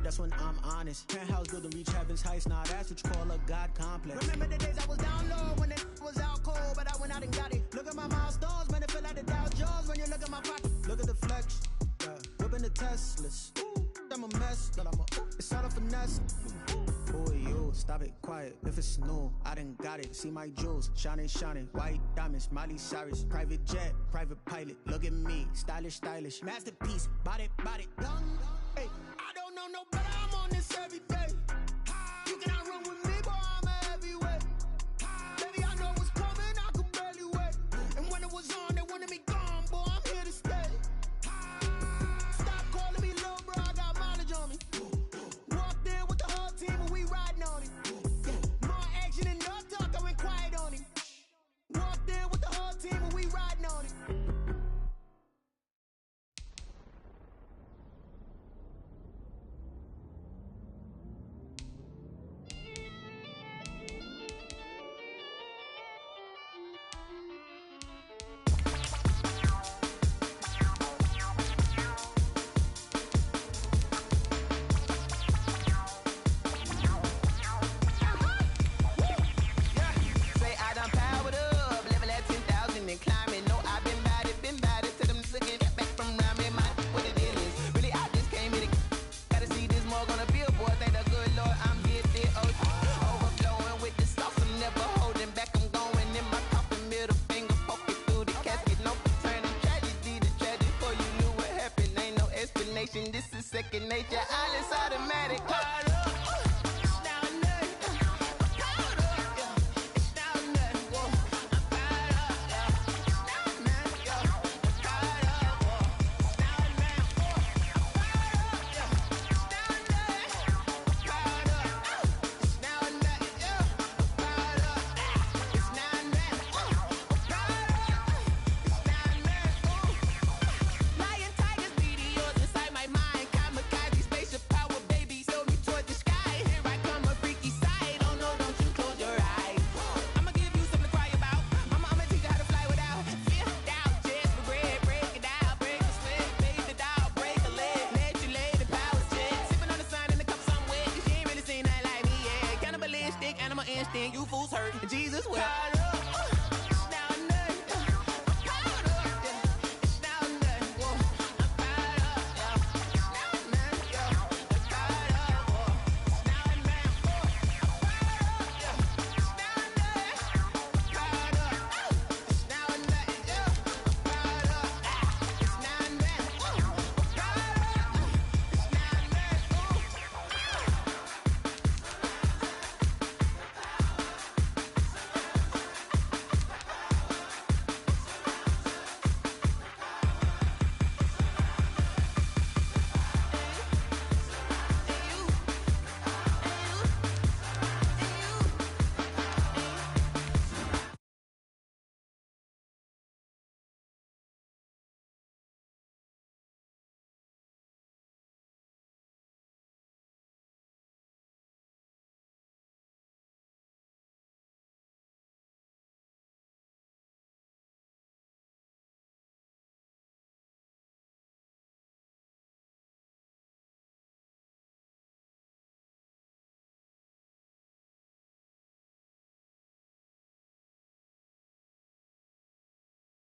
That's when I'm honest. Penthouse build to reach heaven's heights. Now that's what you call a God complex. Remember the days I was down low when it was out cold, but I went out and got it. Look at my milestones, man, it feel like the Dow Jones when you look at my pocket. Look at the flex, yeah. Whipping the Teslas. I'm a mess, but it's all a finesse. Boy, you stop it, quiet. If it's new, I done got it. See my jewels, shining, shining. White diamonds, Miley Cyrus. Private jet, private pilot. Look at me, stylish, stylish. Masterpiece, body, young. Hey, I don't know no better, I'm on this every day. You cannot run with me, boy, I'm a heavyweight. Baby, I know what's coming, I could barely wait. And when it was on, they wanted me gone, boy, I'm here to stay. Stop calling me little bro, I got mileage on me. Walked in with the whole team and we riding on it. Yeah, more action and no talk, I went quiet on him. Walked in with the whole team and we riding on it. This is second nature, all is automatic.